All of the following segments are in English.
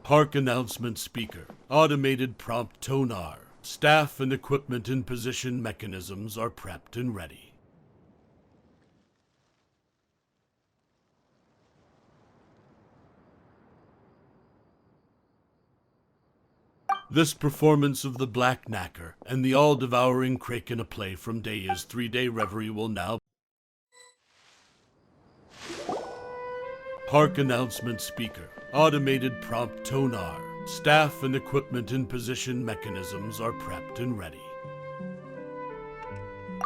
Park announcement speaker. Automated prompt tonar. Staff and equipment in position mechanisms are prepped and ready. This performance of the Black Knacker and the all-devouring 𝙭𝙭 from 𝘍𝙖𝙮's 3-day reverie will now. Park announcement speaker. Automated prompt tonar. Staff and equipment in position mechanisms are prepped and ready.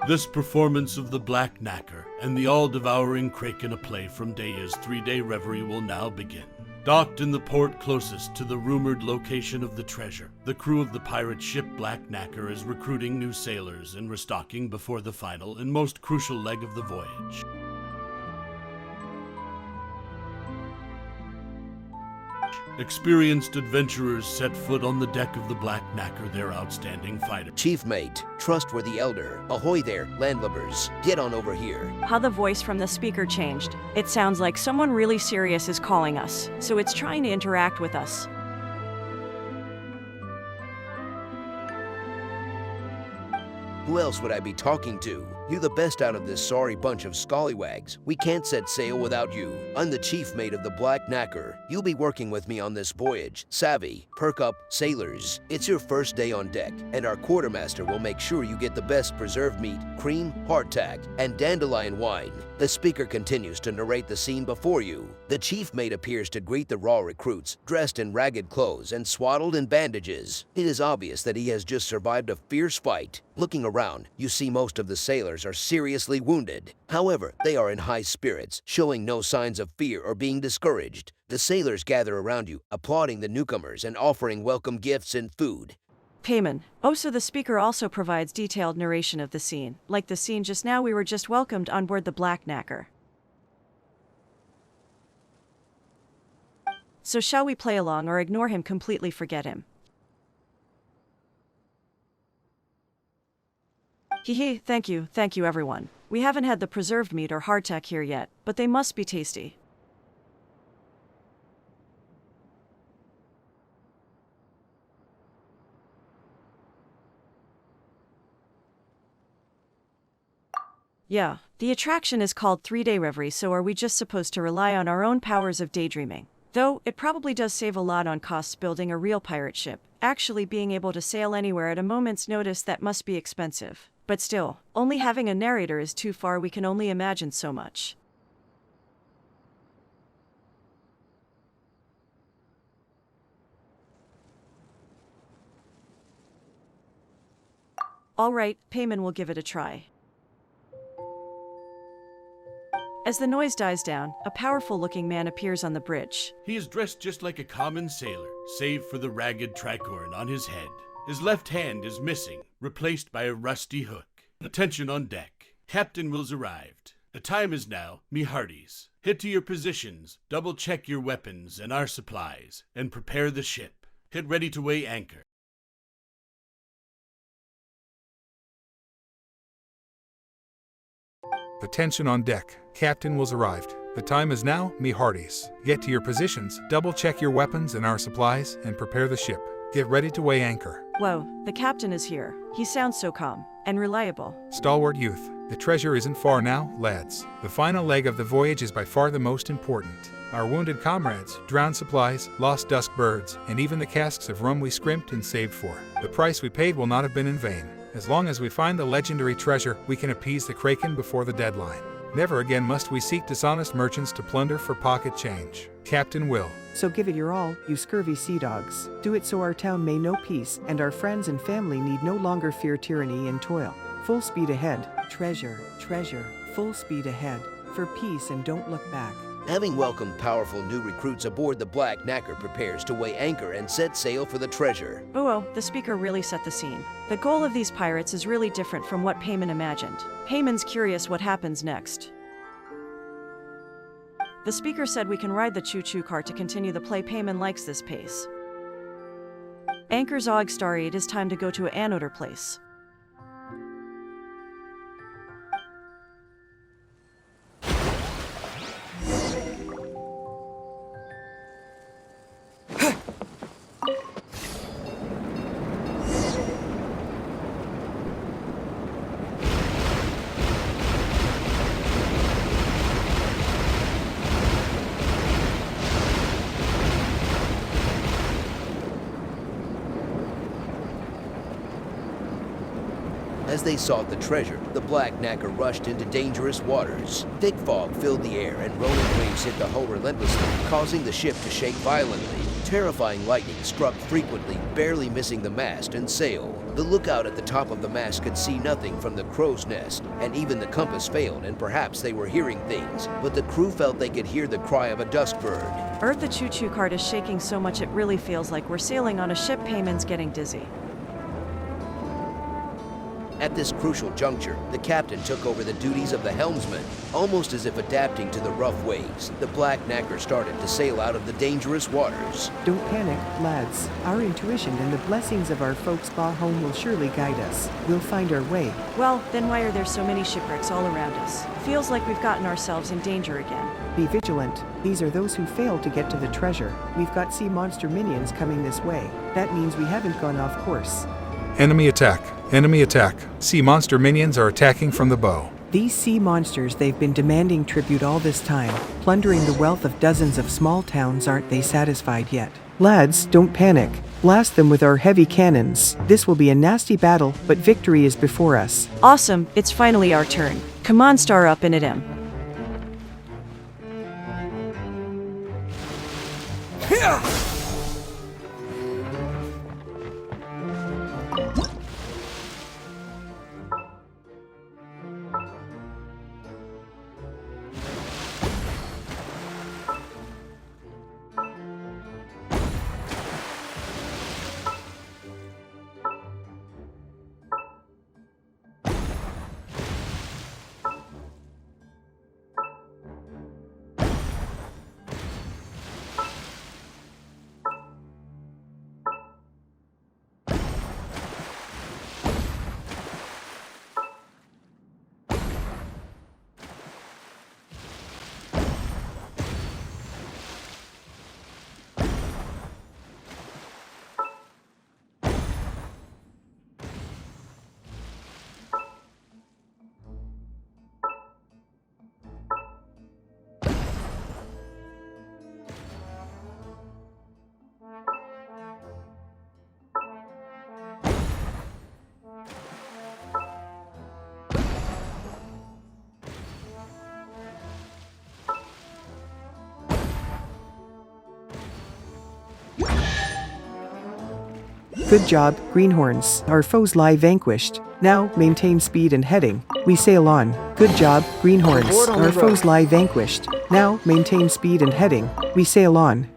This performance of the Black Knacker and the all-devouring 𝙭𝙭 from 𝘍𝙖𝙮's 3-day reverie will now begin. Docked in the port closest to the rumored location of the treasure, the crew of the pirate ship Black Knacker is recruiting new sailors and restocking before the final and most crucial leg of the voyage. Experienced adventurers set foot on the deck of the Black Knacker, their outstanding fighter. Chief mate, trustworthy elder, ahoy there, landlubbers, get on over here. How the voice from the speaker changed. It sounds like someone really serious is calling us, so it's trying to interact with us. Who else would I be talking to? You're the best out of this sorry bunch of scallywags. We can't set sail without you. I'm the chief mate of the Black Knacker. You'll be working with me on this voyage. Savvy, perk up, sailors. It's your first day on deck, and our quartermaster will make sure you get the best preserved meat, cream, hardtack, and dandelion wine. The speaker continues to narrate the scene before you. The chief mate appears to greet the raw recruits, dressed in ragged clothes and swaddled in bandages. It is obvious that he has just survived a fierce fight. Looking around, you see most of the sailors are seriously wounded. However, they are in high spirits, showing no signs of fear or being discouraged. The sailors gather around you, applauding the newcomers and offering welcome gifts and food. Payman. Oh, so the speaker also provides detailed narration of the scene. Like the scene just now, we were just welcomed on board the Black Knacker. So shall we play along or ignore him, completely forget him? Hehe, thank you everyone. We haven't had the preserved meat or hardtack here yet, but they must be tasty. Yeah, the attraction is called 3-day reverie, so are we just supposed to rely on our own powers of daydreaming? Though, it probably does save a lot on costs building a real pirate ship. Actually being able to sail anywhere at a moment's notice, that must be expensive. But still, only having a narrator is too far. We can only imagine so much. All right, Payman will give it a try. As the noise dies down, a powerful-looking man appears on the bridge. He is dressed just like a common sailor, save for the ragged tricorn on his head. His left hand is missing, replaced by a rusty hook. Attention on deck. Captain Will's arrived. The time is now, me hearties. Hit to your positions, double-check your weapons and our supplies, and prepare the ship. Hit ready to weigh anchor. Attention on deck. Captain Will's arrived. The time is now, me hearties. Get to your positions, double-check your weapons and our supplies, and prepare the ship. Get ready to weigh anchor. Whoa, the captain is here. He sounds so calm and reliable. Stalwart youth, the treasure isn't far now, lads. The final leg of the voyage is by far the most important. Our wounded comrades, drowned supplies, lost dusk birds, and even the casks of rum we scrimped and saved for. The price we paid will not have been in vain. As long as we find the legendary treasure, we can appease the Kraken before the deadline. Never again must we seek dishonest merchants to plunder for pocket change. Captain Will. So give it your all, you scurvy sea dogs. Do it so our town may know peace, and our friends and family need no longer fear tyranny and toil. Full speed ahead. Treasure, treasure, full speed ahead. For peace and don't look back. Having welcomed powerful new recruits aboard, the Black Knacker prepares to weigh anchor and set sail for the treasure. Oh, the speaker really set the scene. The goal of these pirates is really different from what Payman imagined. Payman's curious what happens next. The speaker said we can ride the choo-choo car to continue the play. Payman likes this pace. Anchor's og starry, it is time to go to another place. As they sought the treasure, the black knacker rushed into dangerous waters. Thick fog filled the air and rolling waves hit the hull relentlessly, causing the ship to shake violently. Terrifying lightning struck frequently, barely missing the mast and sail. The lookout at the top of the mast could see nothing from the crow's nest, and even the compass failed, and perhaps they were hearing things, but the crew felt they could hear the cry of a dusk bird. The choo-choo cart is shaking so much it really feels like we're sailing on a ship. Payman's getting dizzy. At this crucial juncture, the captain took over the duties of the helmsman. Almost as if adapting to the rough waves, the black knacker started to sail out of the dangerous waters. Don't panic, lads. Our intuition and the blessings of our folks' spa home will surely guide us. We'll find our way. Well, then why are there so many shipwrecks all around us? Feels like we've gotten ourselves in danger again. Be vigilant. These are those who failed to get to the treasure. We've got sea monster minions coming this way. That means we haven't gone off course. Enemy attack. Enemy attack. Sea monster minions are attacking from the bow. These sea monsters, they've been demanding tribute all this time, plundering the wealth of dozens of small towns. Aren't they satisfied yet? Lads, don't panic. Blast them with our heavy cannons. This will be a nasty battle, but victory is before us. Awesome, it's finally our turn. Come on, star up in at him. Good job, greenhorns. Our foes lie vanquished. Now, maintain speed and heading. We sail on. Good job, greenhorns. Our foes lie vanquished. Now, maintain speed and heading. We sail on.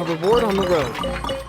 A reward on the road.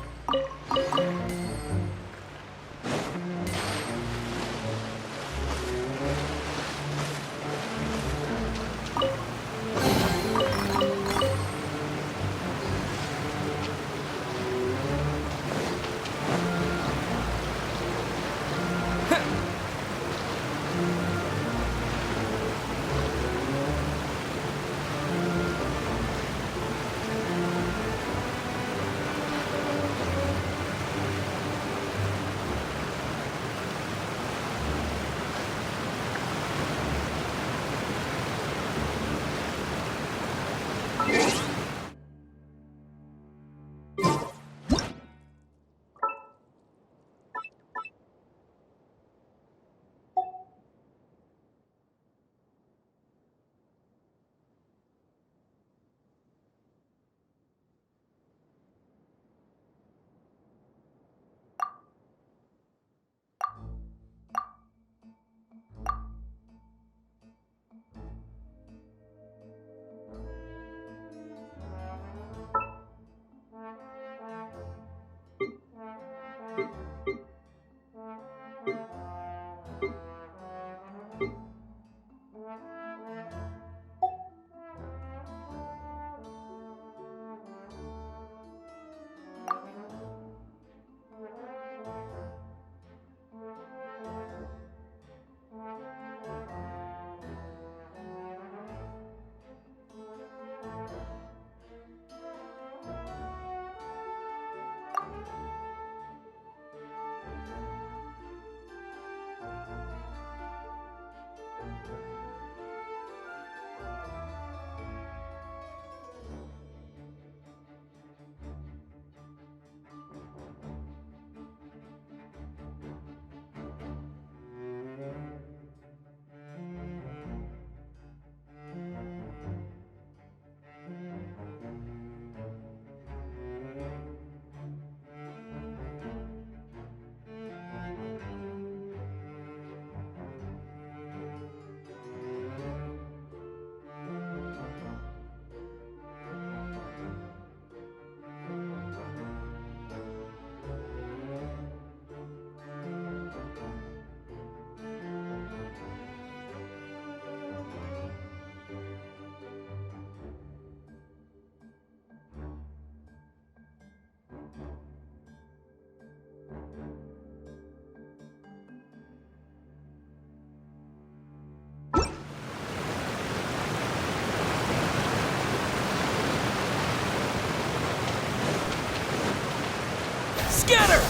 Scatter!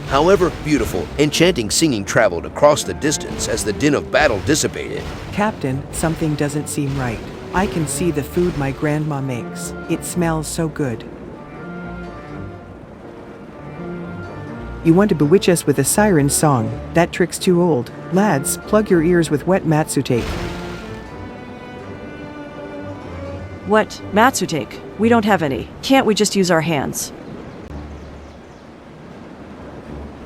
However beautiful, enchanting singing traveled across the distance as the din of battle dissipated. Captain, something doesn't seem right. I can see the food my grandma makes. It smells so good. You want to bewitch us with a siren song? That trick's too old. Lads, plug your ears with wet matsutake. What? Matsutake? We don't have any. Can't we just use our hands?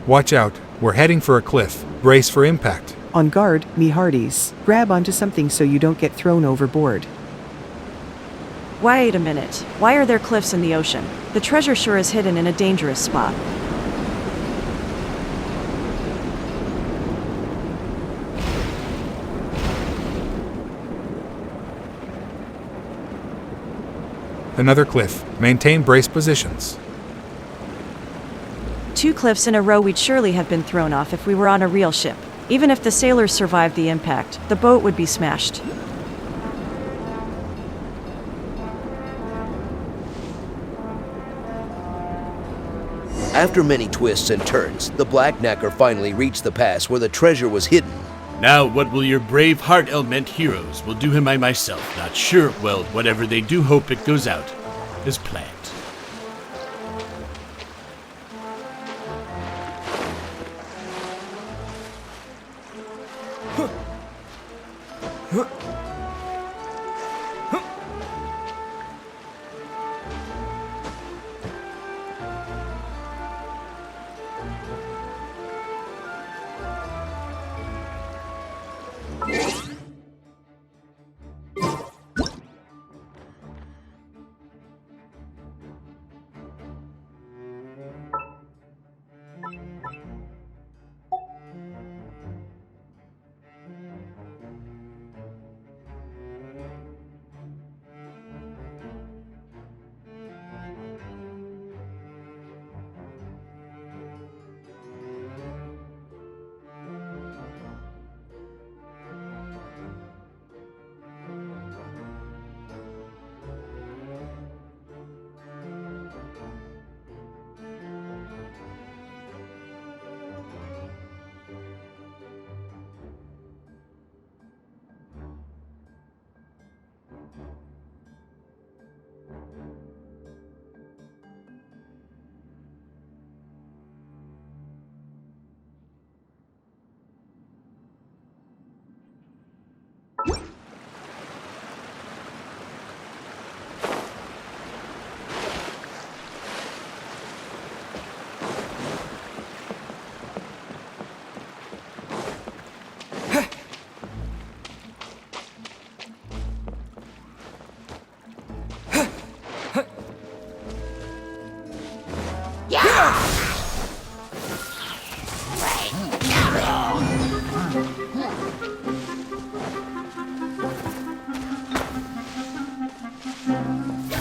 Watch out, we're heading for a cliff. Brace for impact. On guard, me hearties. Grab onto something so you don't get thrown overboard. Wait a minute. Why are there cliffs in the ocean? The treasure sure is hidden in a dangerous spot. Another cliff. Maintain brace positions. 2 cliffs in a row. We'd surely have been thrown off if we were on a real ship. Even if the sailors survived the impact, the boat would be smashed. After many twists and turns, the Black Knacker finally reached the pass where the treasure was hidden. Now what will your brave 𝑘𝙗𝙤 heroes will do him I myself not sure, well, whatever they do hope it goes out as planned.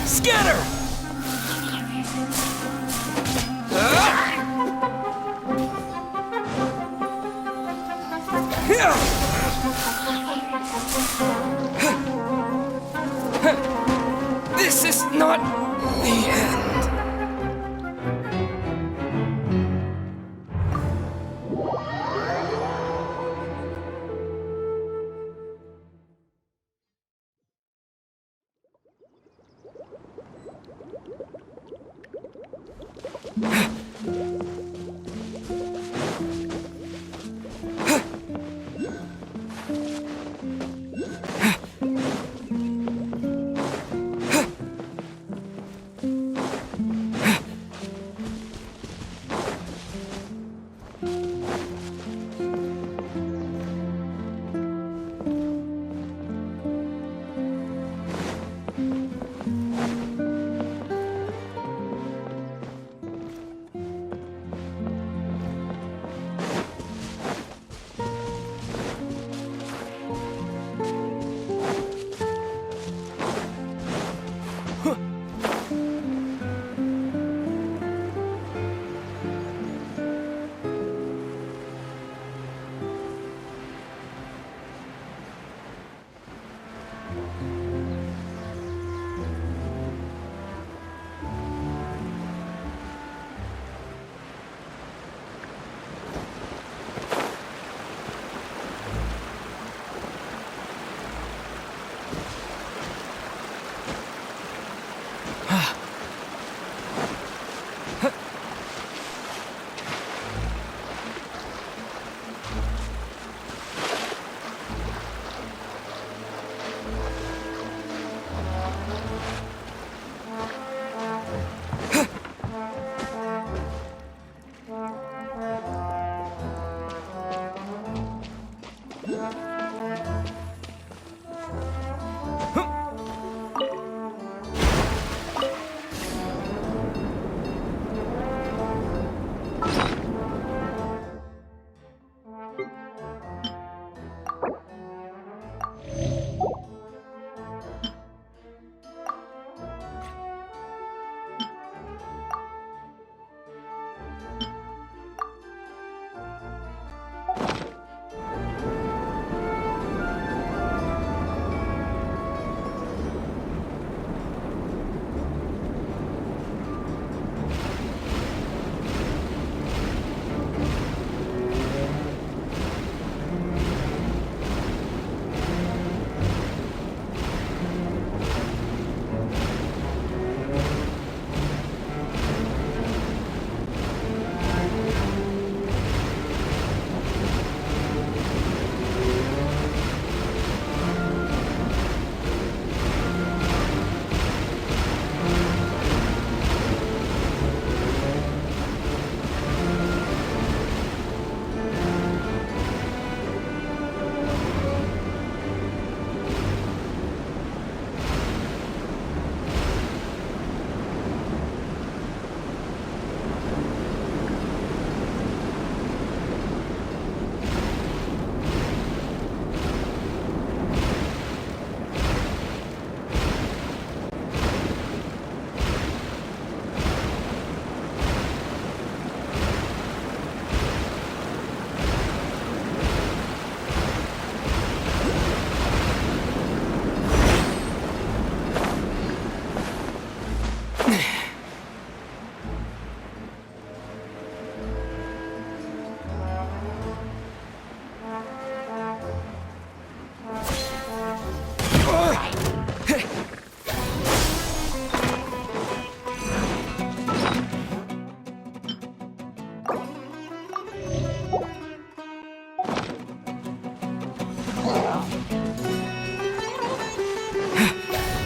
Scatter! This is not the end.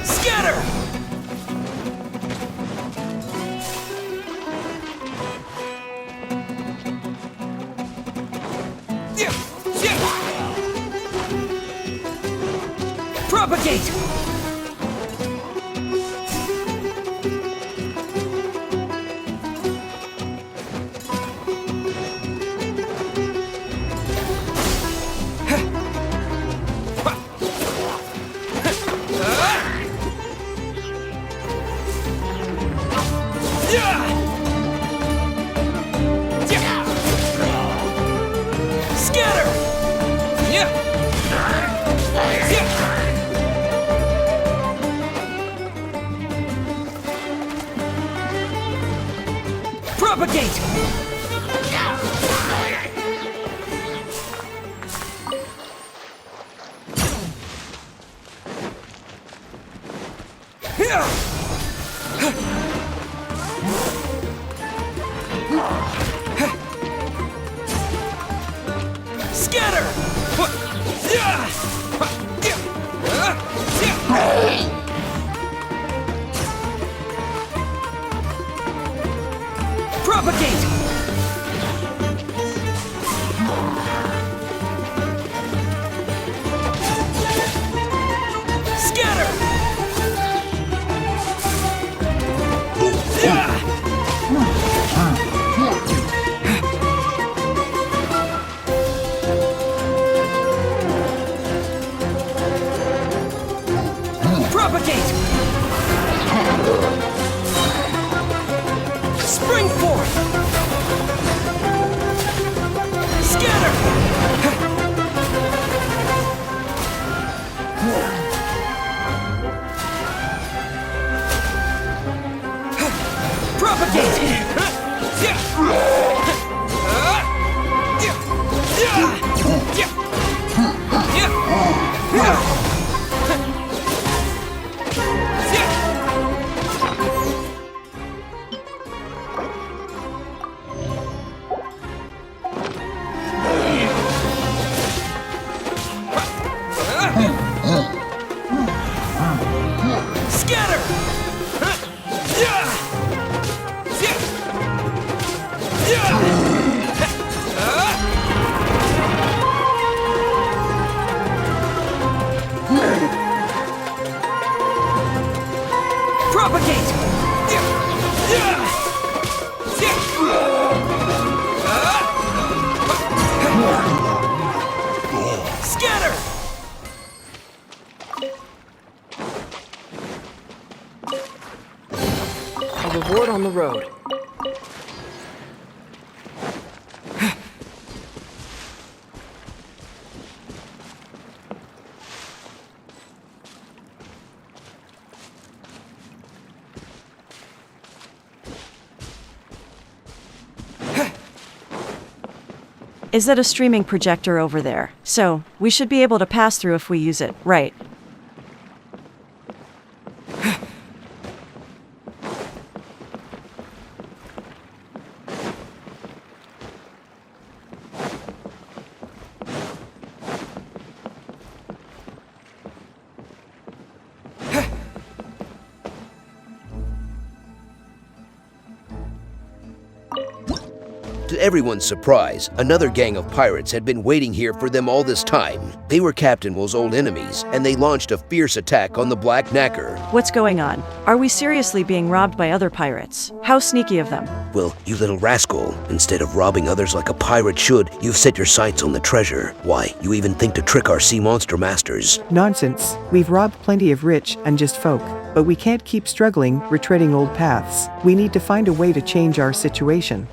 Scatter! Propagate! Scatter! Propagate! Scatter! Propagate! Scatter! Propagate! Spring forth! Scatter! Propagate! Scatter! Propagate! Scatter! A reward on the road. Is that a streaming projector over there? So, we should be able to pass through if we use it, right? To everyone's surprise, another gang of pirates had been waiting here for them all this time. They were Captain 𝘿𝙗's old enemies, and they launched a fierce attack on the Black Knacker. What's going on? Are we seriously being robbed by other pirates? How sneaky of them. Well, you little rascal, instead of robbing others like a pirate should, you've set your sights on the treasure. Why, you even think to trick our sea monster masters. Nonsense. We've robbed plenty of rich, unjust folk. But we can't keep struggling, retreading old paths. We need to find a way to change our situation.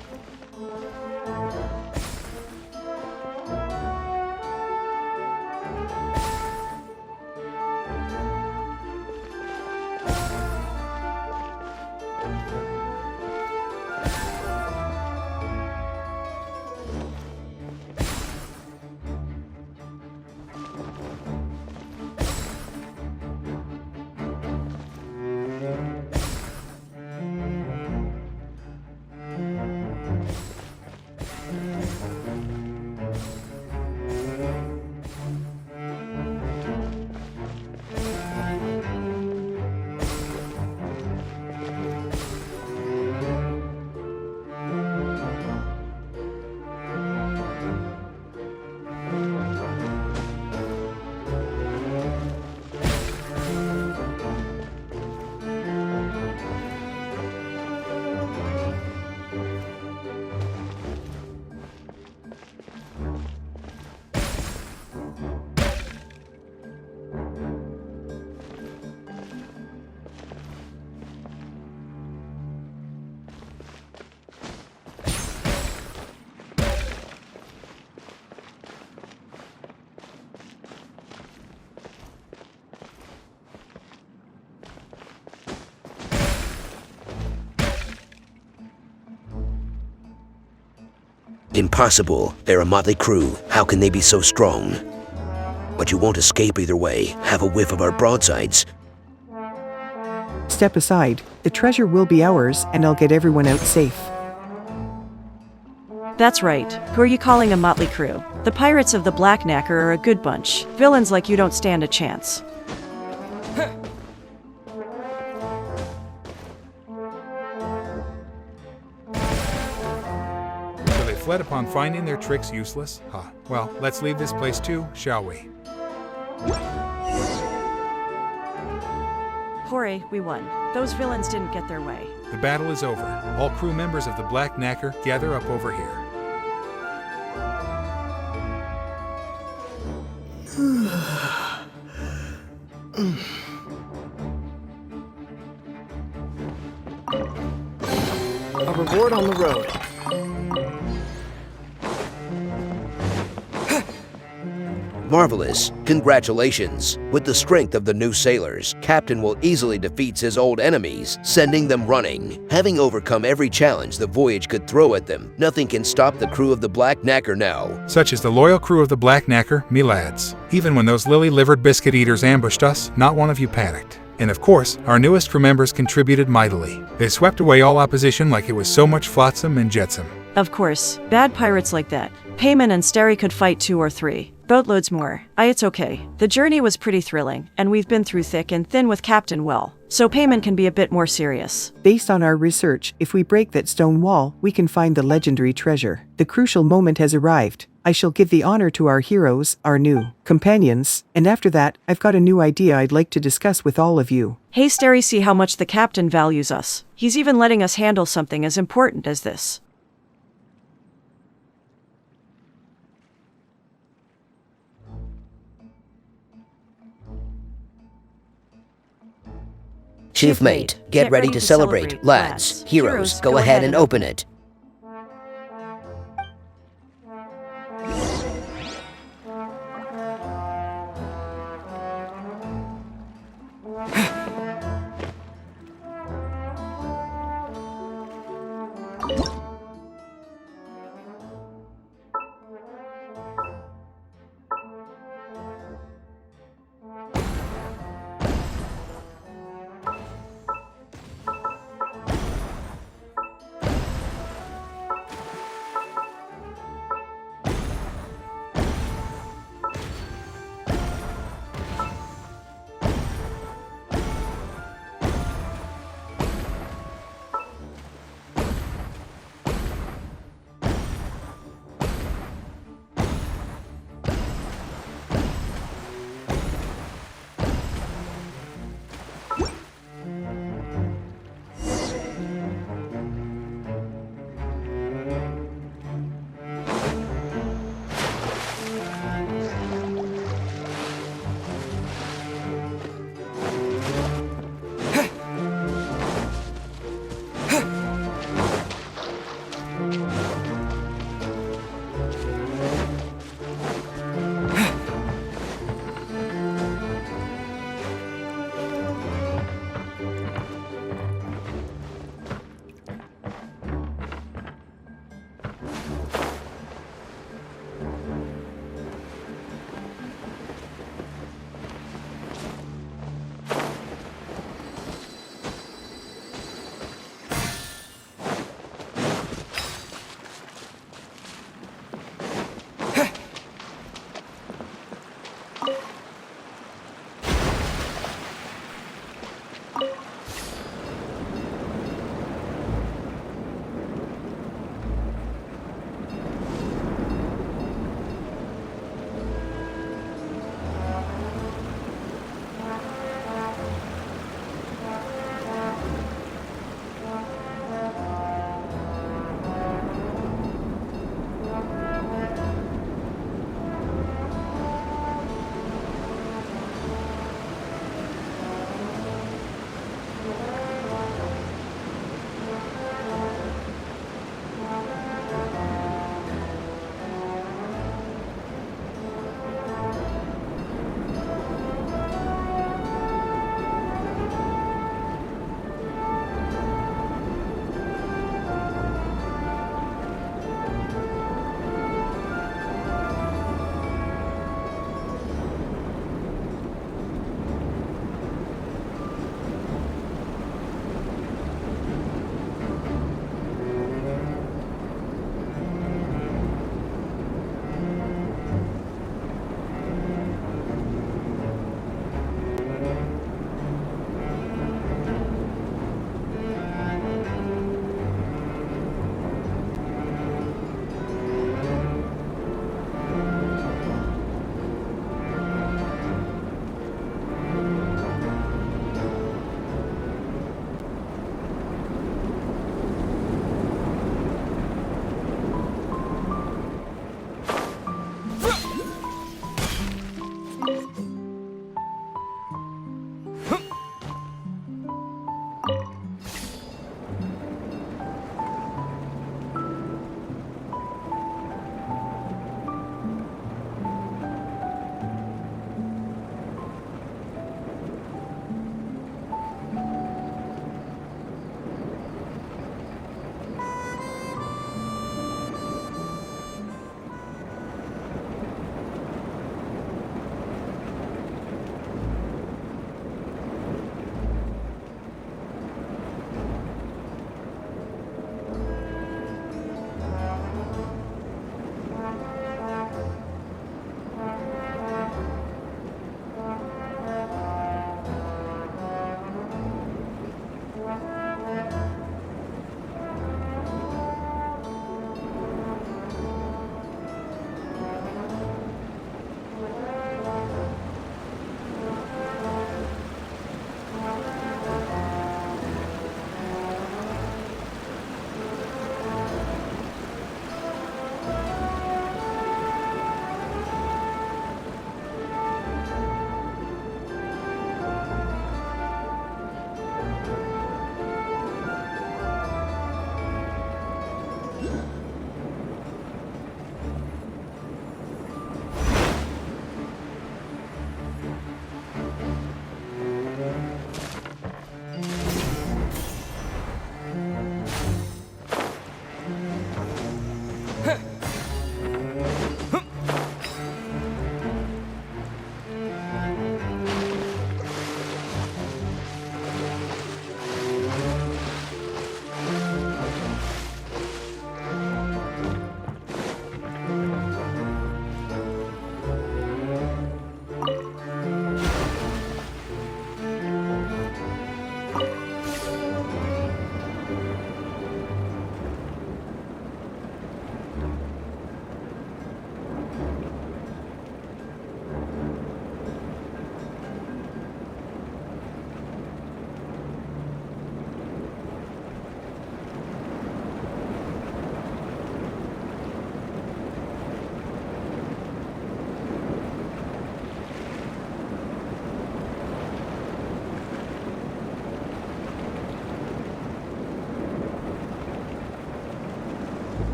Impossible. They're a motley crew. How can they be so strong? But you won't escape either way. Have a whiff of our broadsides. Step aside. The treasure will be ours, and I'll get everyone out safe. That's right. Who are you calling a motley crew? The pirates of the Black Knacker are a good bunch. Villains like you don't stand a chance. So they fled upon finding their tricks useless? Huh. Well, let's leave this place too, shall we? Hooray, we won. Those villains didn't get their way. The battle is over. All crew members of the Black Knacker gather up over here. A reward on the road. Marvelous. Congratulations. With the strength of the new sailors, Captain will easily defeat his old enemies, sending them running. Having overcome every challenge the voyage could throw at them, nothing can stop the crew of the Black Knacker now. Such is the loyal crew of the Black Knacker, me lads. Even when those lily-livered biscuit eaters ambushed us, not one of you panicked. And of course, our newest crew members contributed mightily. They swept away all opposition like it was so much flotsam and jetsam. Of course, bad pirates like that. Payman and Sterry could fight 2 or 3. Boatloads more. It's okay. The journey was pretty thrilling, and we've been through thick and thin with Captain Well, so Payman can be a bit more serious. Based on our research, if we break that stone wall, we can find the legendary treasure. The crucial moment has arrived. I shall give the honor to our heroes, our new companions, and after that, I've got a new idea I'd like to discuss with all of you. Hey Sterry, see how much the captain values us. He's even letting us handle something as important as this. Chief Mate, get ready to celebrate. Lads, heroes, go ahead and open it.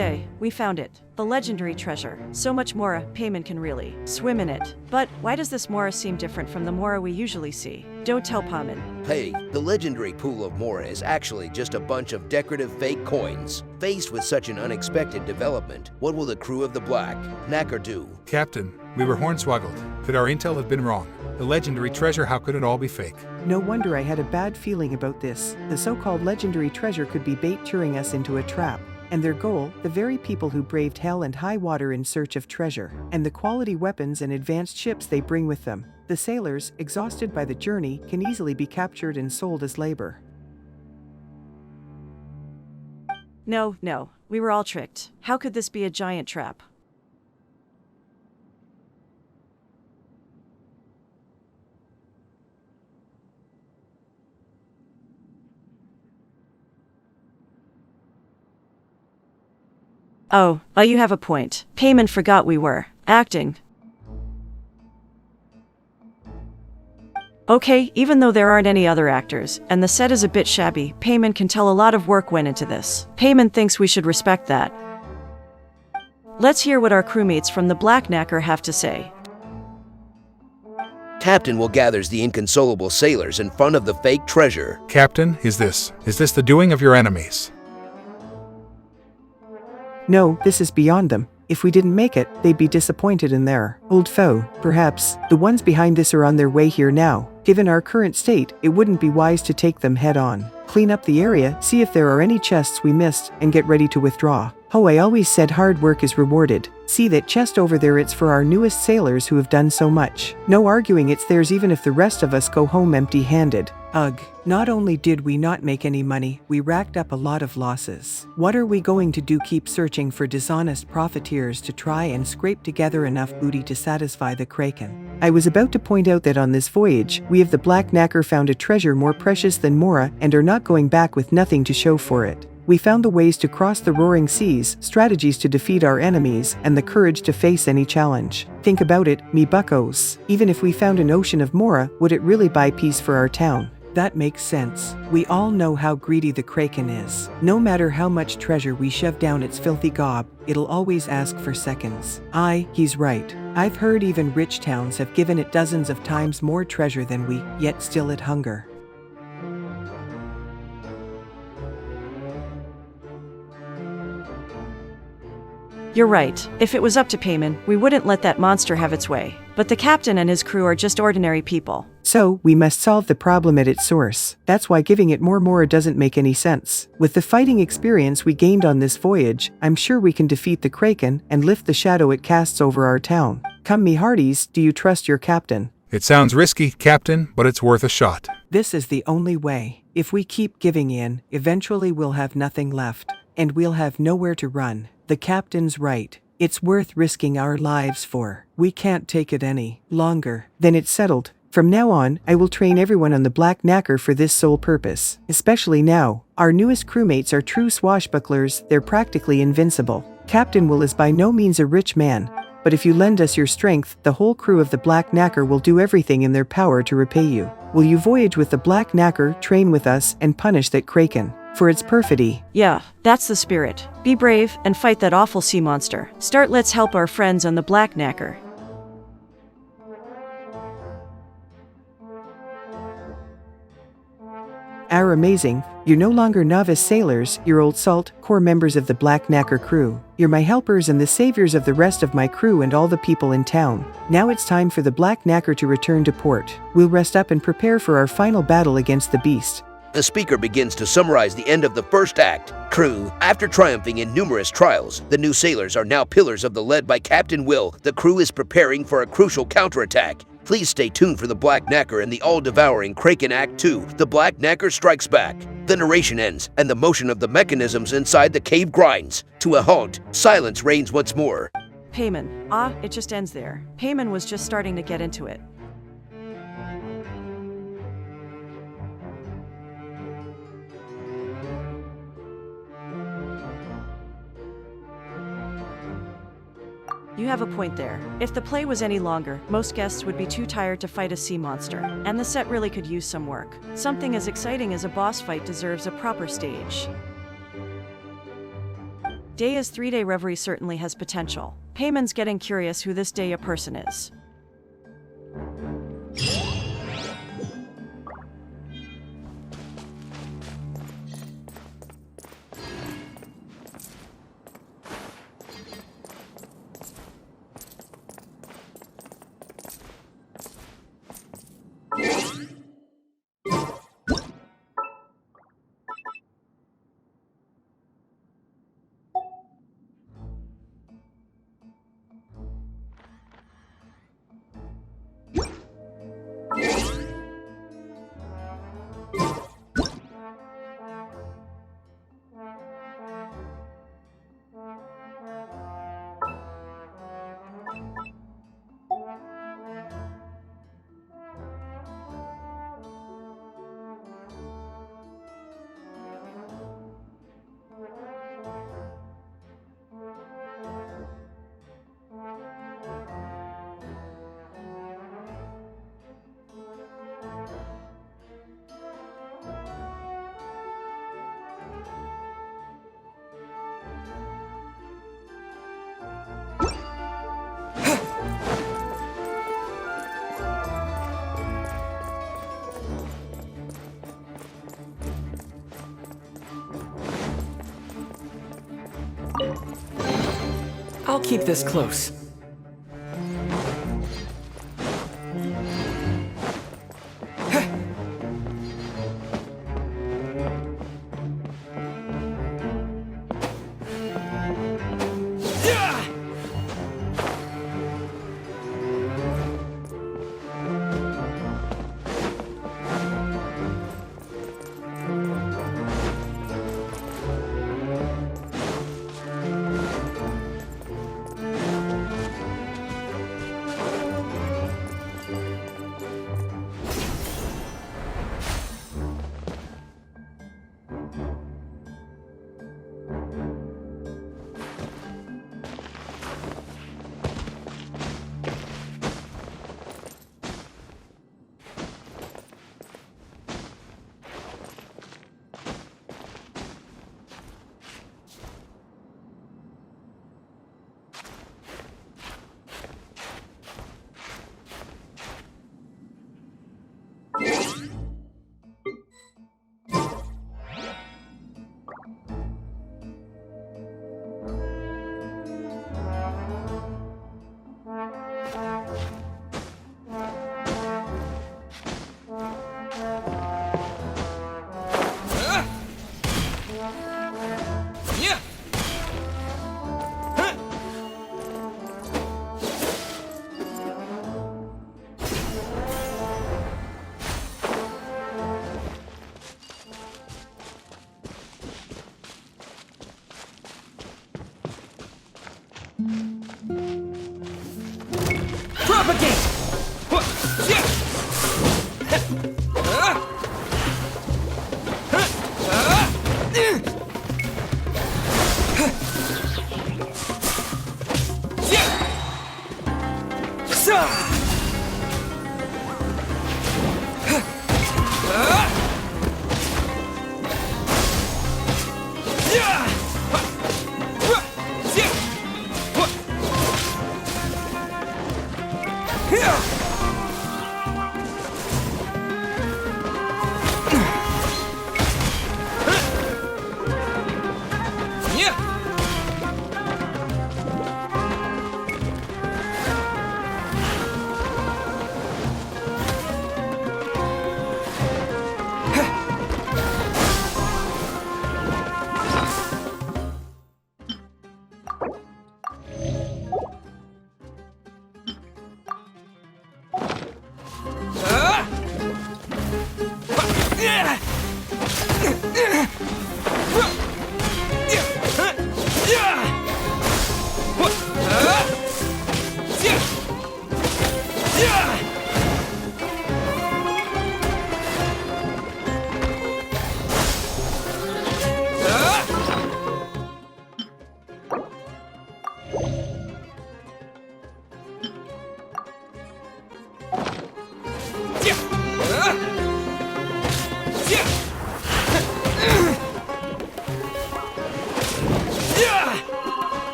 Yay, we found it. The legendary treasure. So much Mora, 𝘭 can really swim in it. But why does this Mora seem different from the Mora we usually see? Don't tell 𝘭. Hey, the legendary pool of Mora is actually just a bunch of decorative fake coins. Faced with such an unexpected development, what will the crew of the Black Knacker do? Captain, we were hornswoggled. Could our intel have been wrong? The legendary treasure, how could it all be fake? No wonder I had a bad feeling about this. The so-called legendary treasure could be bait luring us into a trap. And their goal, the very people who braved hell and high water in search of treasure, and the quality weapons and advanced ships they bring with them. The sailors, exhausted by the journey, can easily be captured and sold as labor. No, we were all tricked. How could this be a giant trap? Oh, you have a point. 𝘭 forgot we were acting. Okay, even though there aren't any other actors, and the set is a bit shabby, 𝘭 can tell a lot of work went into this. 𝘭 thinks we should respect that. Let's hear what our crewmates from the Black Knacker have to say. Captain will gathers the inconsolable sailors in front of the fake treasure. Captain, is this the doing of your enemies? No, this is beyond them. If we didn't make it, they'd be disappointed in their old foe. Perhaps the ones behind this are on their way here now. Given our current state, it wouldn't be wise to take them head on. Clean up the area, see if there are any chests we missed, and get ready to withdraw. 𝘭 always said hard work is rewarded. See that chest over there, it's for our newest sailors who have done so much. No arguing, it's theirs even if the rest of us go home empty-handed. Ugh. Not only did we not make any money, we racked up a lot of losses. What are we going to do? Keep searching for dishonest profiteers to try and scrape together enough booty to satisfy the Kraken? I was about to point out that on this voyage, we of the Black Knacker found a treasure more precious than Mora and are not going back with nothing to show for it. We found the ways to cross the roaring seas, strategies to defeat our enemies, and the courage to face any challenge. Think about it, me buckos. Even if we found an ocean of Mora, would it really buy peace for our town? That makes sense. We all know how greedy the Kraken is. No matter how much treasure we shove down its filthy gob, it'll always ask for seconds. He's right. I've heard even rich towns have given it dozens of times more treasure than we, yet still it hunger. You're right. If it was up to 𝘭, we wouldn't let that monster have its way. But the captain and his crew are just ordinary people. So, we must solve the problem at its source. That's why giving it more Mora doesn't make any sense. With the fighting experience we gained on this voyage, I'm sure we can defeat the Kraken and lift the shadow it casts over our town. Come me hearties, do you trust your captain? It sounds risky, Captain, but it's worth a shot. This is the only way. If we keep giving in, eventually we'll have nothing left. And we'll have nowhere to run. The captain's right. It's worth risking our lives for. We can't take it any longer. Then it's settled. From now on, I will train everyone on the Black Knacker for this sole purpose. Especially now. Our newest crewmates are true swashbucklers, they're practically invincible. Captain Will is by no means a rich man. But if you lend us your strength, the whole crew of the Black Knacker will do everything in their power to repay you. Will you voyage with the Black Knacker, train with us, and punish that Kraken for its perfidy? Yeah, that's the spirit. Be brave and fight that awful sea monster. Let's help our friends on the Black Knacker. Are amazing. You're no longer novice sailors, you're old salt, core members of the Black Knacker crew. You're my helpers and the saviors of the rest of my crew and all the people in town. Now it's time for the Black Knacker to return to port. We'll rest up and prepare for our final battle against the beast. The speaker begins to summarize the end of the first act. Crew, after triumphing in numerous trials, the new sailors are now pillars of the led by Captain Will. The crew is preparing for a crucial counterattack. Please stay tuned for the Black Knacker and the all-devouring Kraken Act 2. The Black Knacker strikes back. The narration ends, and the motion of the mechanisms inside the cave grinds. To a halt, silence reigns once more. 𝘭. It just ends there. 𝘭 was just starting to get into it. You have a point there. If the play was any longer, most guests would be too tired to fight a sea monster, and the set really could use some work. Something as exciting as a boss fight deserves a proper stage. 𝘿𝙖𝙮 3-day reverie certainly has potential. Payman's getting curious who this 𝘿𝙖𝙮 person is. I'll keep this close. Propagate! Yeah!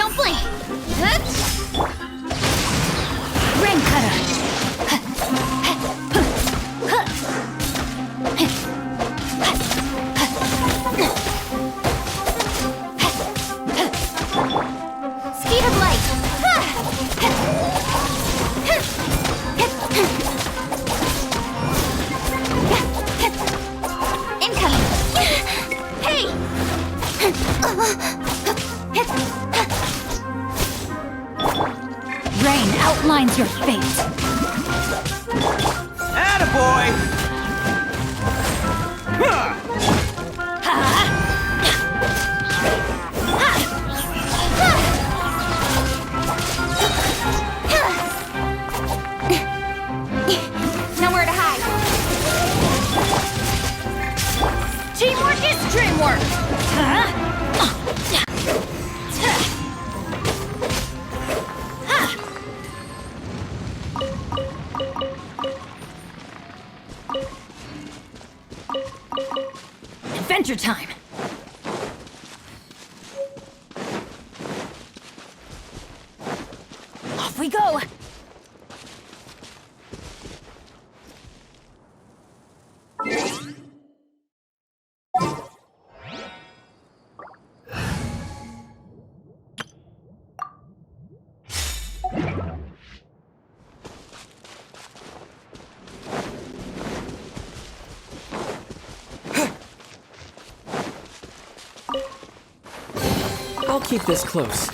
Don't blink! Rain cutter! Speed of light! Incoming! Hey! Rain outlines your fate. Attaboy! Nowhere to hide. Teamwork is dreamwork. Adventure time. Off we go. I'll keep this close.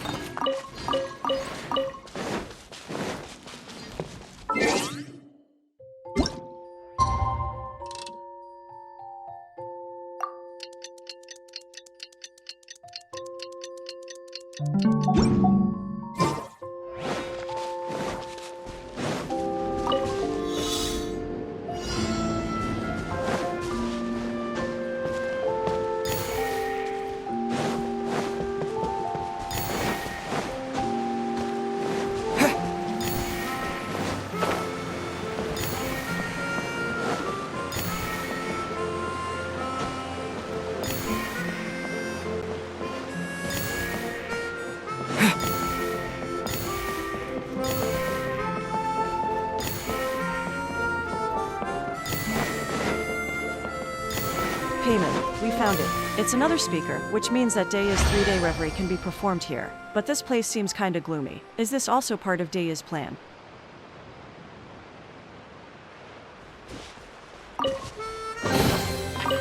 Payment, we found it. It's another speaker, which means that 𝘖𝙖's 3-day reverie can be performed here. But this place seems kinda gloomy. Is this also part of 𝘖𝙖's plan?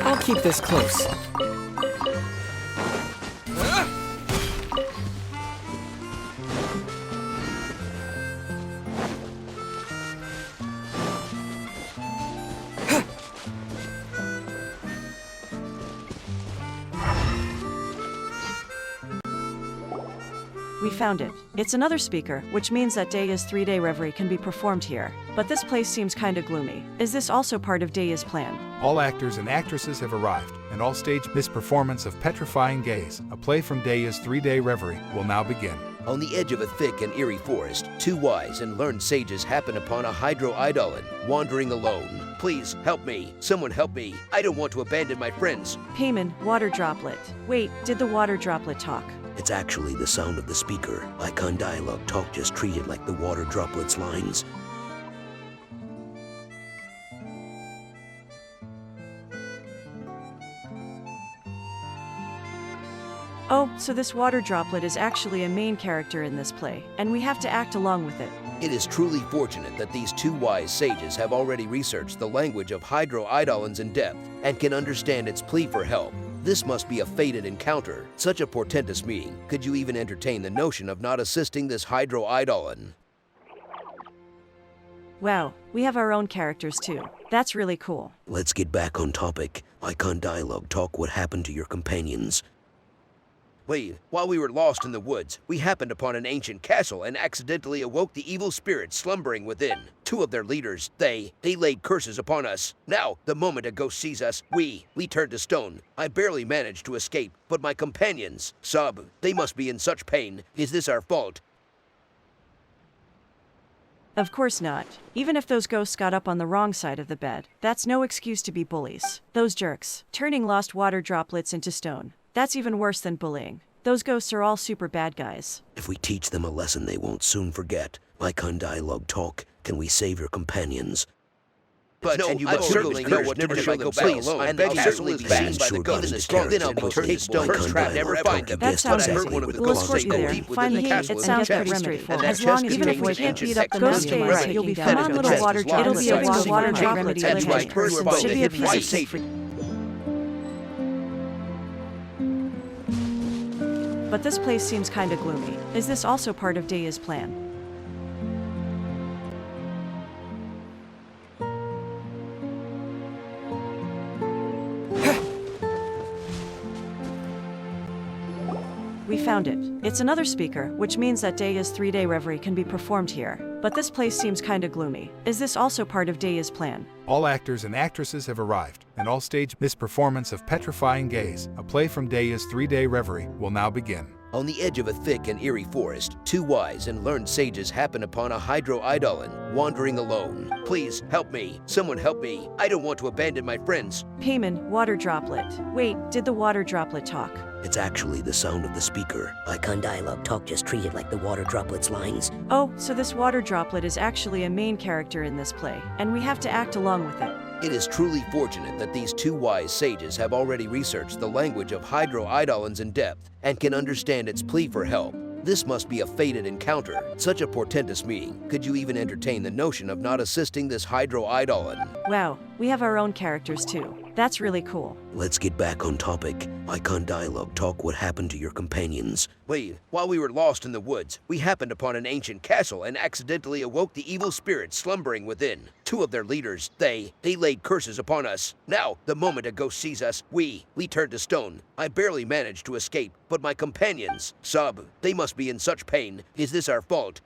I'll keep this close. We found it. It's another speaker, which means that 𝘖𝙖's 3-day reverie can be performed here. But this place seems kinda gloomy. Is this also part of 𝘖𝙖's plan? All actors and actresses have arrived, and all stage this performance of Petrifying Gaze, a play from 𝘖𝙖's 3-day reverie, will now begin. On the edge of a thick and eerie forest, two wise and learned sages happen upon a hydro-idolin, wandering alone. Please, help me. Someone help me. I don't want to abandon my friends. Payman, water droplet. Wait, did the water droplet talk? It's actually the sound of the speaker. Icon dialogue talk just treated like the water droplet's lines. Oh, so this water droplet is actually a main character in this play, and we have to act along with it. It is truly fortunate that these two wise sages have already researched the language of hydro-idolins in depth and can understand its plea for help. This must be a fated encounter. Such a portentous meeting. Could you even entertain the notion of not assisting this hydro-idolin? Wow, we have our own characters too. That's really cool. Let's get back on topic. Icon dialogue talk what happened to your companions. While we were lost in the woods, we happened upon an ancient castle and accidentally awoke the evil spirits slumbering within. Two of their leaders, they laid curses upon us. Now, the moment a ghost sees us, we turned to stone. I barely managed to escape, but my companions, they must be in such pain. Is this our fault? Of course not. Even if those ghosts got up on the wrong side of the bed, that's no excuse to be bullies. Those jerks, turning lost water droplets into stone. That's even worse than bullying. Those ghosts are all super bad guys. If we teach them a lesson they won't soon forget, like on dialogue talk, can we save your companions? But No, and you I must certainly know what to do if I go back alone. and I'll the certainly be seen by the got even the into strong. Then I'll character be with turned to his stone. Icon Trap never dialogue find talk. them. That Guessed sounds But I heard easy. one of the We'll ghosts escort say you go there. deep within Find the the key. castle It is sounds a pretty chest. straightforward. And As that long, chest even if we contains an can't ancient beat up the hex mastermind, remedy. you'll be That fine. is Come the on, little chest water is locked It'll be a inside the water secret drop chamber. remedy. That's right. Curse You are and both should the be a hidden piece of wise cake for But this place seems kinda gloomy. Is this also part of 𝘠𝙖𝙗's plan? We found it. It's another speaker, which means that 𝘠𝙖𝙗's 3-day reverie can be performed here. But this place seems kinda gloomy. Is this also part of 𝘠𝙖𝙗's plan? All actors and actresses have arrived, and all stage this performance of Petrifying Gaze, a play from 𝘠𝙖𝙗's 3-day reverie, will now begin. On the edge of a thick and eerie forest, two wise and learned sages happen upon a 𝘖𝙭wandering alone. Please, help me. Someone help me. I don't want to abandon my friends. 𝘠𝙗, water droplet. Wait, did the water droplet talk? It's actually the sound of the speaker. Icon dialogue talk just treated like the water droplets lines. Oh, so this water droplet is actually a main character in this play, and we have to act along with it. It is truly fortunate that these two wise sages have already researched the language of 𝘖𝙭 in depth and can understand its plea for help. This must be a fated encounter, such a portentous meeting. Could you even entertain the notion of not assisting this 𝘖𝙭? Wow, we have our own characters too. That's really cool. Let's get back on topic. Icon dialogue talk what happened to your companions. Wait, while we were lost in the woods, we happened upon an ancient castle and accidentally awoke the evil spirits slumbering within. Two of their leaders, they laid curses upon us. Now, the moment a ghost sees us, we turned to stone. I barely managed to escape, but my companions, they must be in such pain. Is this our fault?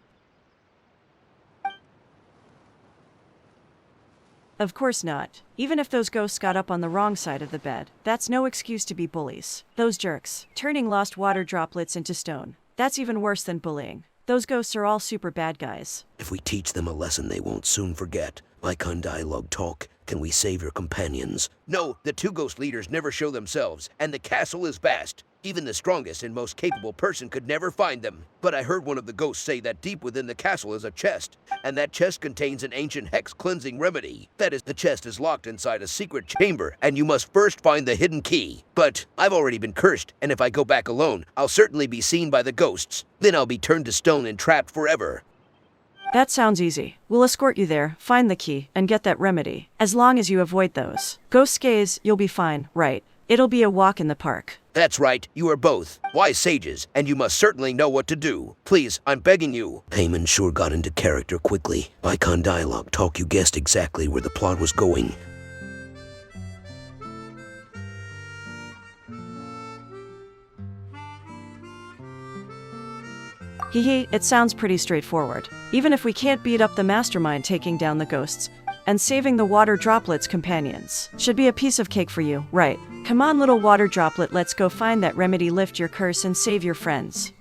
Of course not. Even if those ghosts got up on the wrong side of the bed, that's no excuse to be bullies. Those jerks, turning lost water droplets into stone. That's even worse than bullying. Those ghosts are all super bad guys. If we teach them a lesson they won't soon forget, Icon dialogue talk, can we save your companions? No, the two ghost leaders never show themselves, and the castle is vast. Even the strongest and most capable person could never find them. But I heard one of the ghosts say that deep within the castle is a chest, and that chest contains an ancient hex cleansing remedy. That is, the chest is locked inside a secret chamber, and you must first find the hidden key. But I've already been cursed, and if I go back alone, I'll certainly be seen by the ghosts. Then I'll be turned to stone and trapped forever. That sounds easy. We'll escort you there, find the key, and get that remedy. As long as you avoid those ghost gaze, you'll be fine, right? It'll be a walk in the park. That's right, you are both wise sages, and you must certainly know what to do. Please, I'm begging you. 𝘠𝙗 sure got into character quickly. Icon dialogue talk, you guessed exactly where the plot was going. It sounds pretty straightforward. Even if we can't beat up the mastermind taking down the ghosts, and saving the water droplets' companions should be a piece of cake for you, right? Come on, little water droplet, let's go find that remedy, lift your curse, and save your friends.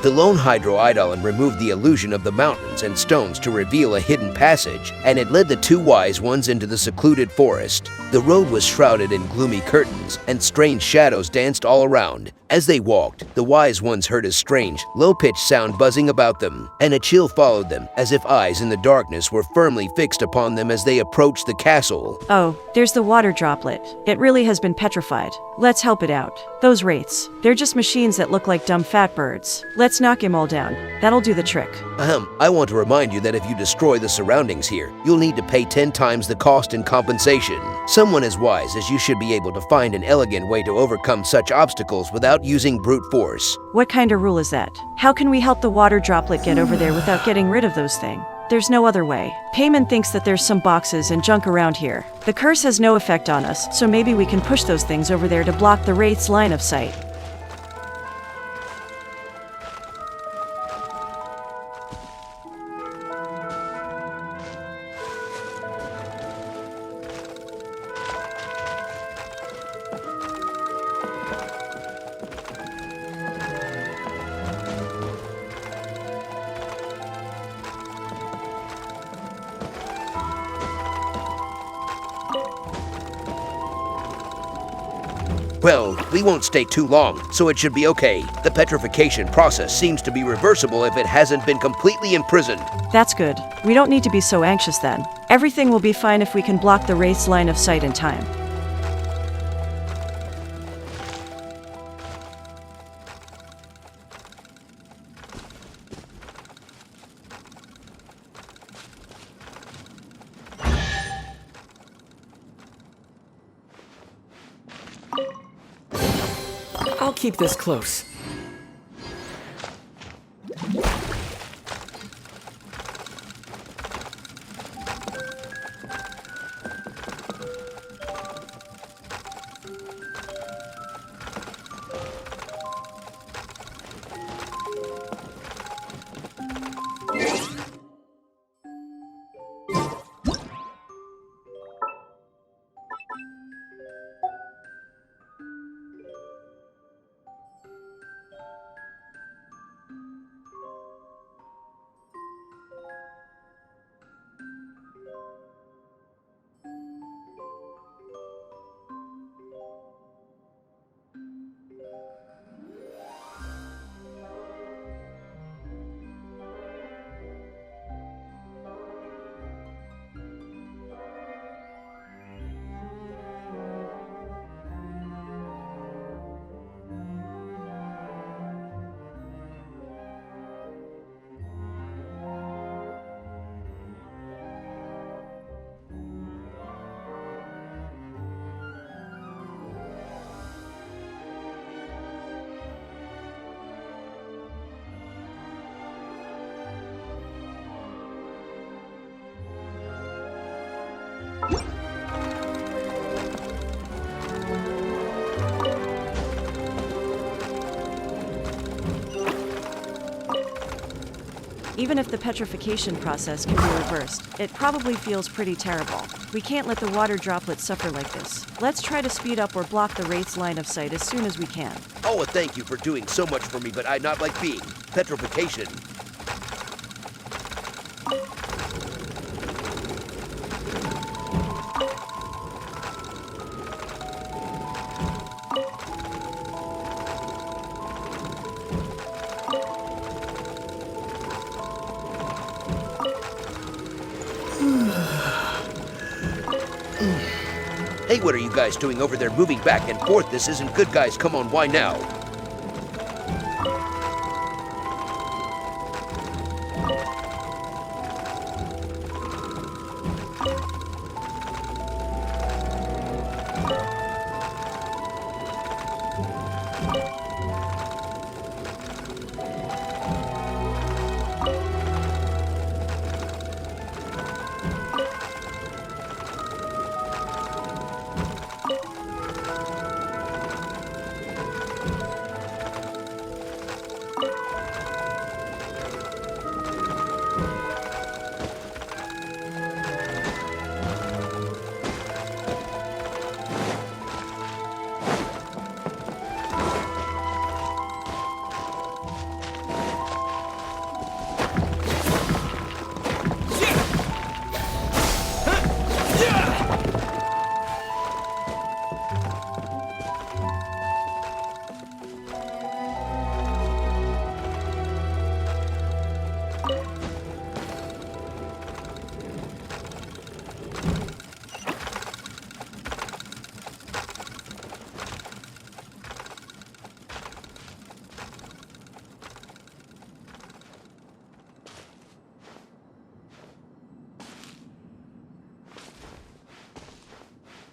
The lone 𝘖𝙭 removed the illusion of the mountains and stones to reveal a hidden passage, and it led the two wise ones into the secluded forest. The road was shrouded in gloomy curtains, and strange shadows danced all around. As they walked, the wise ones heard a strange, low-pitched sound buzzing about them, and a chill followed them, as if eyes in the darkness were firmly fixed upon them as they approached the castle. Oh, there's the water droplet. It really has been petrified. Let's help it out. Those wraiths, they're just machines that look like dumb fat birds. Let's knock him all down. That'll do the trick. I want to remind you that if you destroy the surroundings here, you'll need to pay 10 times the cost in compensation. Someone as wise as you should be able to find an elegant way to overcome such obstacles without using brute force. What kind of rule is that? How can we help the water droplet get over there without getting rid of those things? There's no other way. 𝘠𝙗 thinks that there's some boxes and junk around here. The curse has no effect on us, so maybe we can push those things over there to block the wraith's line of sight. Well, we won't stay too long, so it should be okay. The petrification process seems to be reversible if it hasn't been completely imprisoned. That's good. We don't need to be so anxious then. Everything will be fine if we can block the wraith's line of sight in time. I'll keep this close. Even if the petrification process can be reversed, it probably feels pretty terrible. We can't let the water droplets suffer like this. Let's try to speed up or block the wraith's line of sight as soon as we can. Oh, thank you for doing so much for me, but I not like being petrification. Hey, what are you guys doing over there moving back and forth? This isn't good, guys. Come on, why now?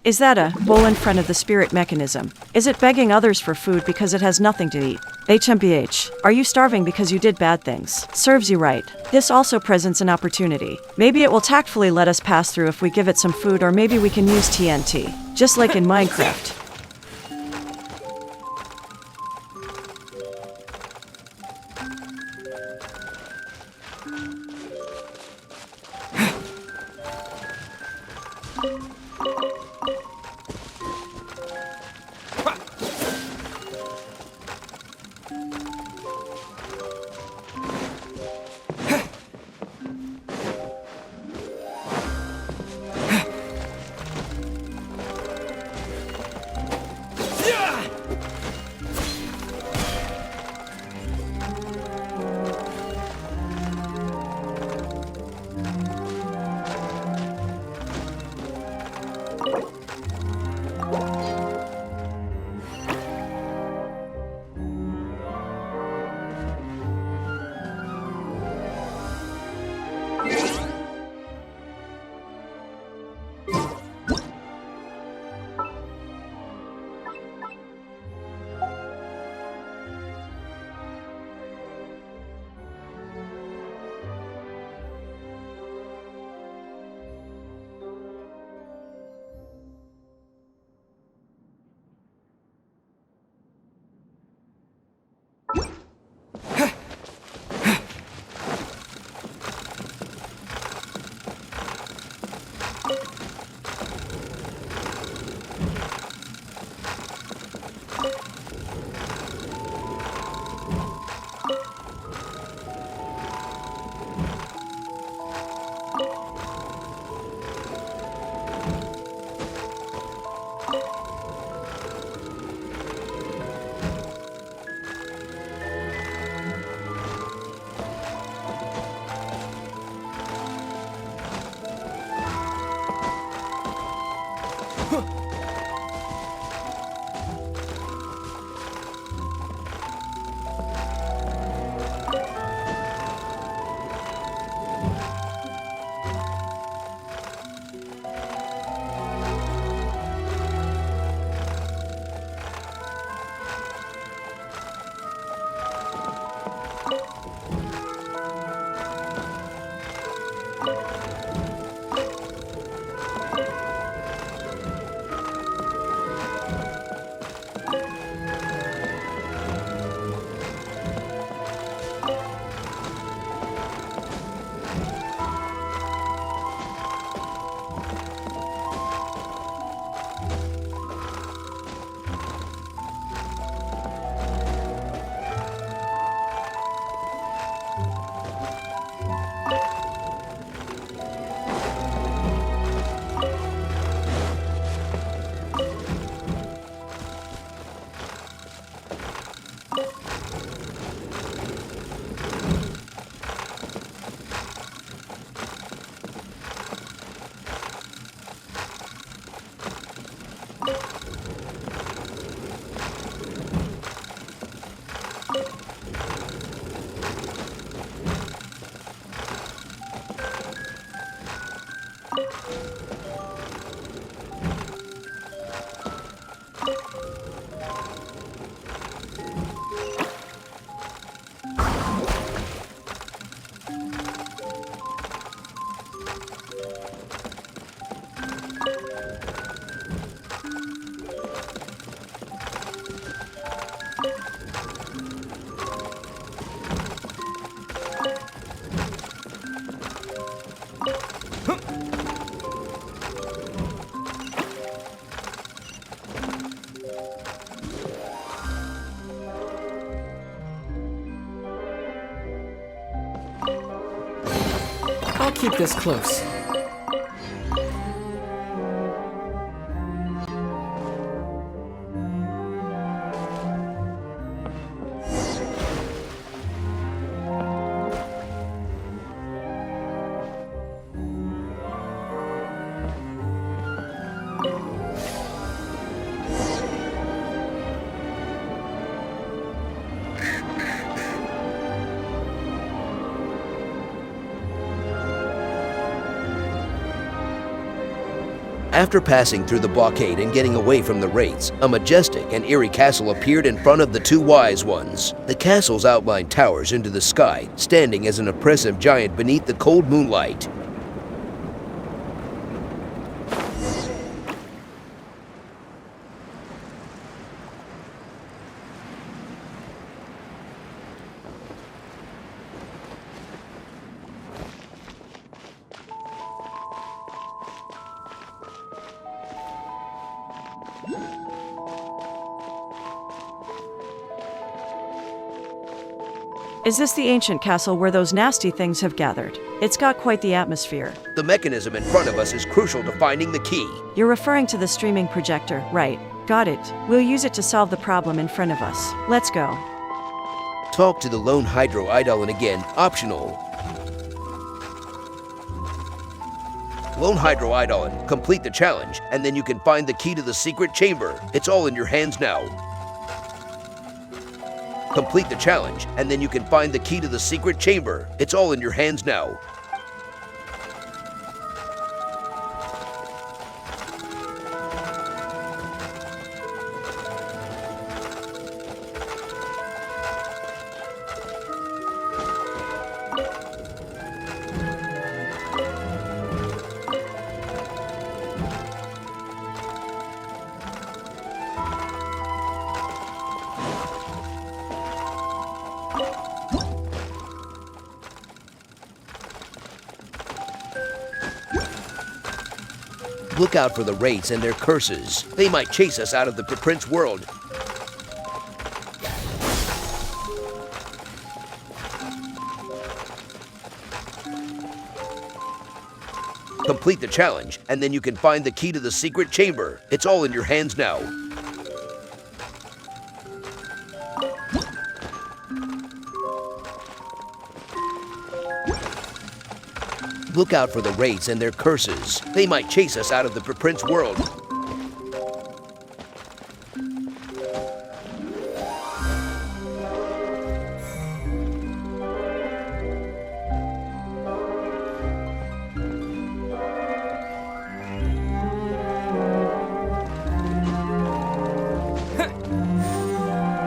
Is that a bowl in front of the spirit mechanism? Is it begging others for food because it has nothing to eat? HMBH, are you starving because you did bad things? Serves you right. This also presents an opportunity. Maybe it will tactfully let us pass through if we give it some food, or maybe we can use TNT. Just like in Minecraft. Yeah! I'll keep this close. After passing through the blockade and getting away from the wraiths, a majestic and eerie castle appeared in front of the two wise ones. The castle's outline towers into the sky, standing as an oppressive giant beneath the cold moonlight. Is this the ancient castle where those nasty things have gathered? It's got quite the atmosphere. The mechanism in front of us is crucial to finding the key. You're referring to the streaming projector, right? Got it. We'll use it to solve the problem in front of us. Let's go. Talk to the lone 𝘖𝙗𝙗 again, optional. Lone 𝘖𝙗𝙗, complete the challenge, and then you can find the key to the secret chamber. It's all in your hands now. Complete the challenge, and then you can find the key to the secret chamber. It's all in your hands now. Look out for the wraiths and their curses. They might chase us out of the Prince world. Complete the challenge, and then you can find the key to the secret chamber. It's all in your hands now. Look out for the wraiths and their curses. They might chase us out of the Prince world.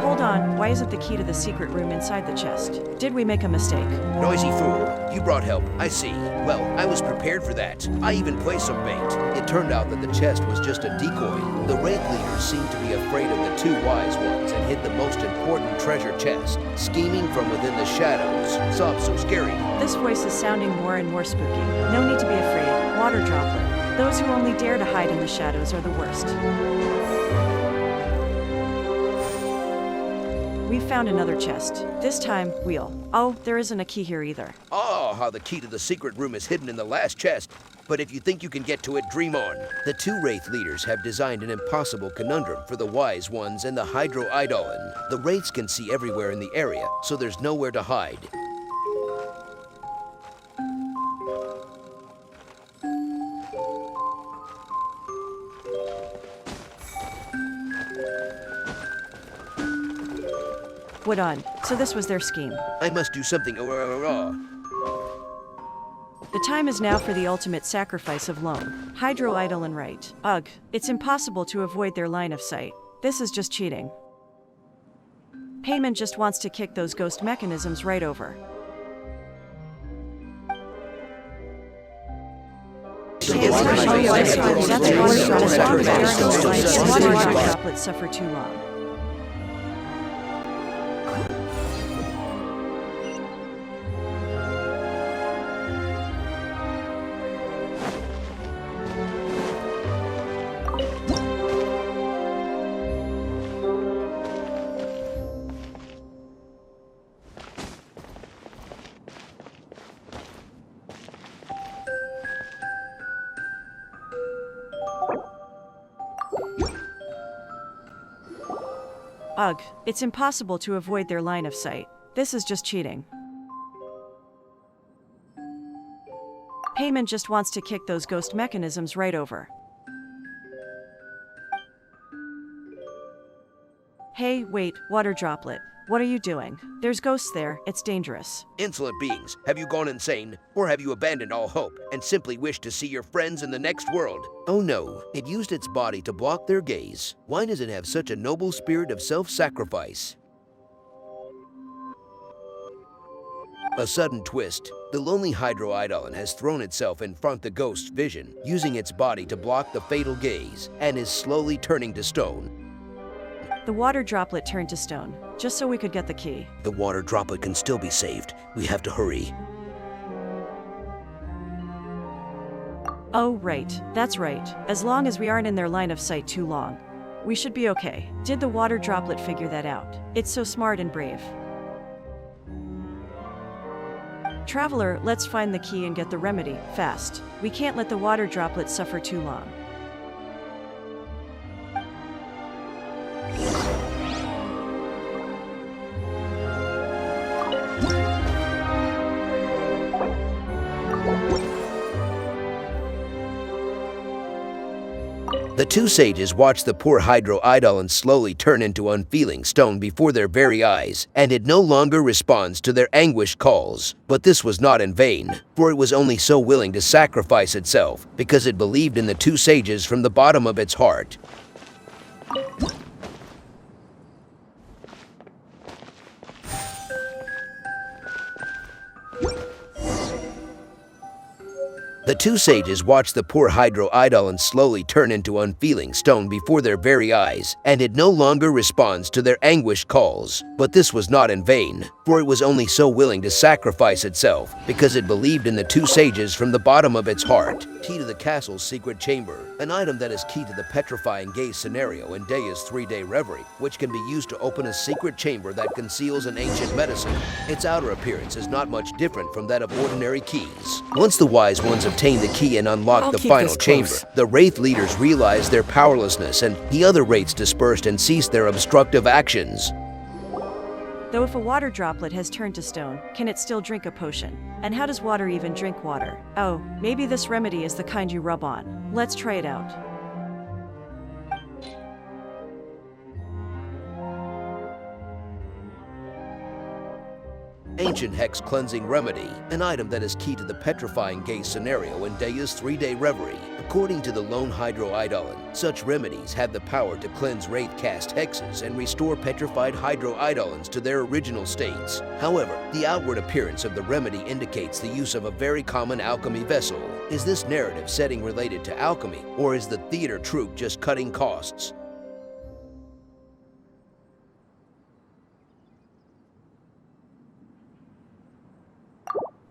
Hold on, why isn't the key to the secret room inside the chest? Did we make a mistake? Noisy fool, you brought help, I see. Well, I was prepared for that. I even placed some bait. It turned out that the chest was just a decoy. The wraith leaders seemed to be afraid of the two wise ones and hid the most important treasure chest, scheming from within the shadows. Sounds so scary. This voice is sounding more and more spooky. No need to be afraid. Water droplet. Those who only dare to hide in the shadows are the worst. We found another chest. This time, wheel. Oh, there isn't a key here either. Oh, how the key to the secret room is hidden in the last chest. But if you think you can get to it, dream on. The two wraith leaders have designed an impossible conundrum for the wise ones and the 𝘖𝙗𝙗. The wraiths can see everywhere in the area, so there's nowhere to hide. What on? So this was their scheme. I must do something. The time is now for the ultimate sacrifice of lone 𝘖𝙗𝙗 and right. Ugh, it's impossible to avoid their line of sight. This is just cheating. Payman just wants to kick those ghost mechanisms right over. Water droplets suffer too long. Ugh, it's impossible to avoid their line of sight. This is just cheating. 𝘿𝙭just wants to kick those ghost mechanisms right over. Hey, wait, water droplet. What are you doing? There's ghosts there. It's dangerous. Insolent beings, have you gone insane? Or have you abandoned all hope and simply wish to see your friends in the next world? Oh no, it used its body to block their gaze. Why does it have such a noble spirit of self-sacrifice? A sudden twist. The lonely 𝘿𝙭𝙞 has thrown itself in front of the ghost's vision, using its body to block the fatal gaze, and is slowly turning to stone. The water droplet turned to stone, just so we could get the key. The water droplet can still be saved. We have to hurry. Oh, right. That's right. As long as we aren't in their line of sight too long, we should be okay. Did the water droplet figure that out? It's so smart and brave. Traveler, let's find the key and get the remedy, fast. We can't let the water droplet suffer too long. The two sages watched the poor 𝘿𝙭𝙞 slowly turn into unfeeling stone before their very eyes, and it no longer responds to their anguished calls. But this was not in vain, for it was only so willing to sacrifice itself because it believed in the two sages from the bottom of its heart. The two sages watched the poor 𝘿𝙭𝙞 slowly turn into unfeeling stone before their very eyes, and it no longer responds to their anguished calls. But this was not in vain, for it was only so willing to sacrifice itself because it believed in the two sages from the bottom of its heart. Key to the castle's secret chamber, an item that is key to the petrifying gaze scenario in 𝘏𝑖𝐻's 3-day reverie, which can be used to open a secret chamber that conceals an ancient medicine. Its outer appearance is not much different from that of ordinary keys. Once the wise ones obtain the key and unlock the final chamber, the Wraith leaders realize their powerlessness and the other Wraiths dispersed and ceased their obstructive actions. Though if a water droplet has turned to stone, can it still drink a potion? And how does water even drink water? Oh, maybe this remedy is the kind you rub on. Let's try it out. Ancient Hex Cleansing Remedy, an item that is key to the petrifying gaze scenario in 𝘏𝑖𝐻's 3-day reverie. According to the lone 𝘿𝙭𝙞, such remedies have the power to cleanse Wraith-cast hexes and restore petrified 𝘿𝙭𝙞s to their original states. However, the outward appearance of the remedy indicates the use of a very common alchemy vessel. Is this narrative setting related to alchemy, or is the theater troupe just cutting costs?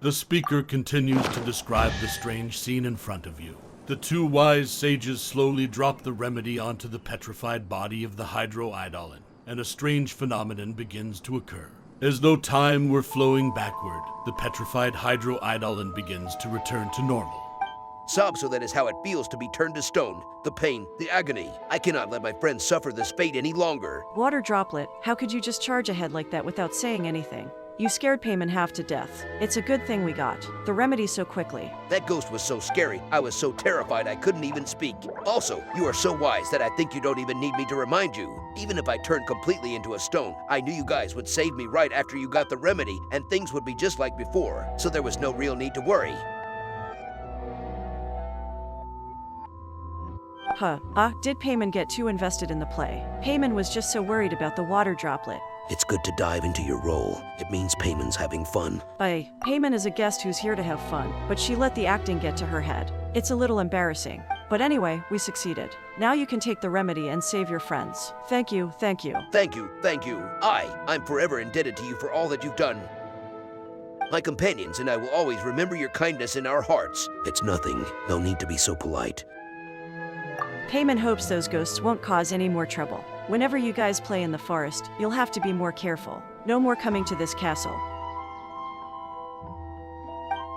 The speaker continues to describe the strange scene in front of you. The two wise sages slowly drop the remedy onto the petrified body of the 𝘿𝙭𝙞, and a strange phenomenon begins to occur. As though time were flowing backward, the petrified 𝘿𝙭𝙞 begins to return to normal. Sob, so that is how it feels to be turned to stone. The pain, the agony. I cannot let my friends suffer this fate any longer. Water droplet, how could you just charge ahead like that without saying anything? You scared 𝘿𝙭half to death. It's a good thing we got the remedy so quickly. That ghost was so scary, I was so terrified I couldn't even speak. Also, you are so wise that I think you don't even need me to remind you. Even if I turned completely into a stone, I knew you guys would save me right after you got the remedy, and things would be just like before, so there was no real need to worry. Did 𝘿𝙭get too invested in the play? 𝘿𝙭was just so worried about the water droplet. It's good to dive into your role. It means 𝘿𝙭's having fun. 𝘿𝙭 is a guest who's here to have fun, but she let the acting get to her head. It's a little embarrassing. But anyway, we succeeded. Now you can take the remedy and save your friends. Thank you, thank you. Thank you, thank you. I'm forever indebted to you for all that you've done. My companions and I will always remember your kindness in our hearts. It's nothing. No need to be so polite. 𝘿𝙭 hopes those ghosts won't cause any more trouble. Whenever you guys play in the forest, you'll have to be more careful. No more coming to this castle.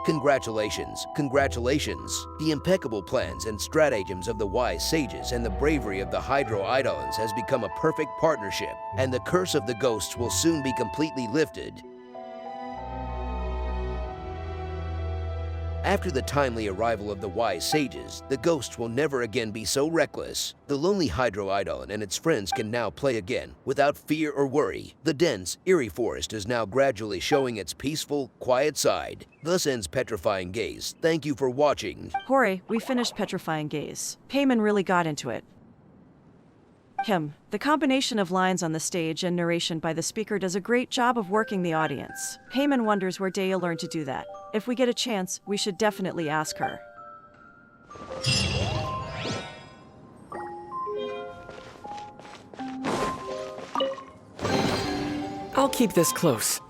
Congratulations, congratulations. The impeccable plans and stratagems of the wise sages and the bravery of the 𝘖𝙭 has become a perfect partnership, and the curse of the ghosts will soon be completely lifted. After the timely arrival of the wise sages, the ghosts will never again be so reckless. The lonely 𝘖𝙭 and its friends can now play again, without fear or worry. The dense, eerie forest is now gradually showing its peaceful, quiet side. Thus ends Petrifying Gaze. Thank you for watching. 𝘭ry, we finished Petrifying Gaze. 𝘭eman really got into it. The combination of lines on the stage and narration by the speaker does a great job of working the audience. 𝘭eman wonders where 𝘍𝙖 learned to do that. If we get a chance, we should definitely ask her. I'll keep this close.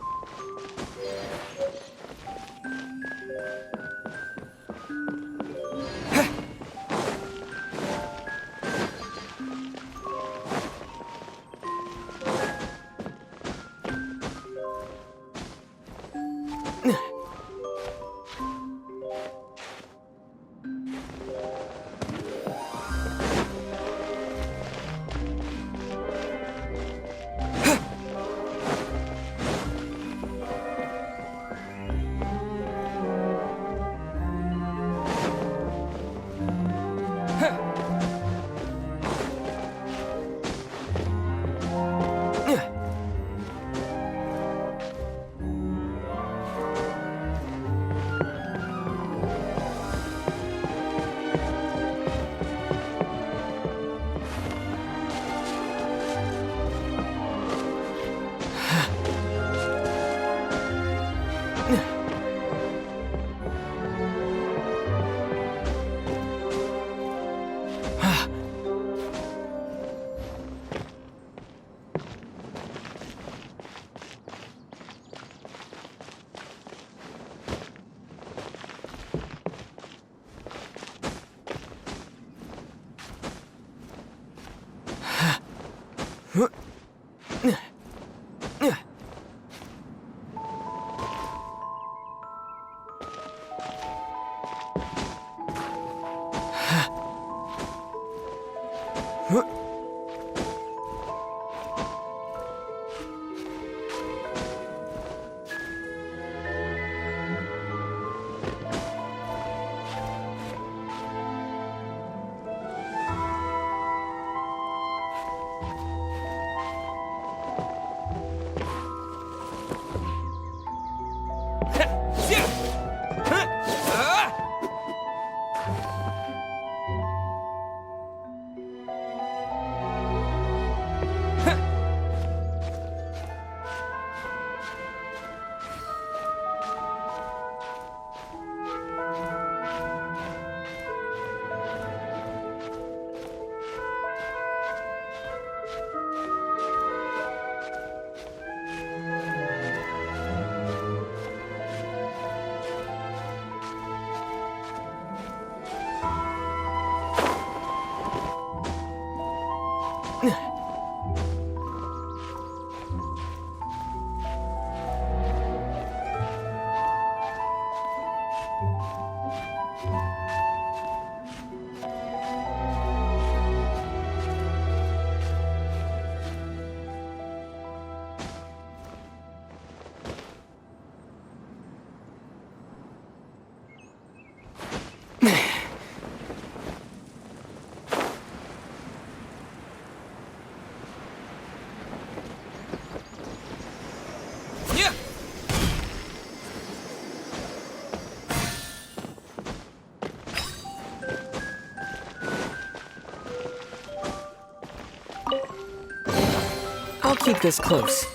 I'll keep this close.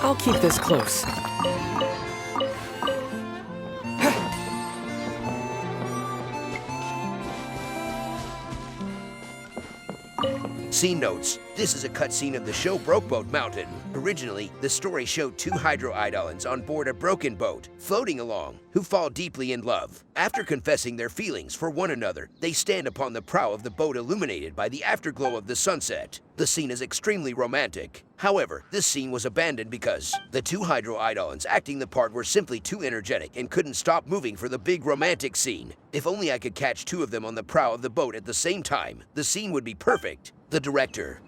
I'll keep this close. Scene notes. This is a cutscene of the show Broke Mountain. Originally, the story showed two hydro-eidolons on board a broken boat, floating along, who fall deeply in love. After confessing their feelings for one another, they stand upon the prow of the boat illuminated by the afterglow of the sunset. The scene is extremely romantic. However, this scene was abandoned because the two hydro-eidolons acting the part were simply too energetic and couldn't stop moving for the big romantic scene. If only I could catch two of them on the prow of the boat at the same time, the scene would be perfect. The director.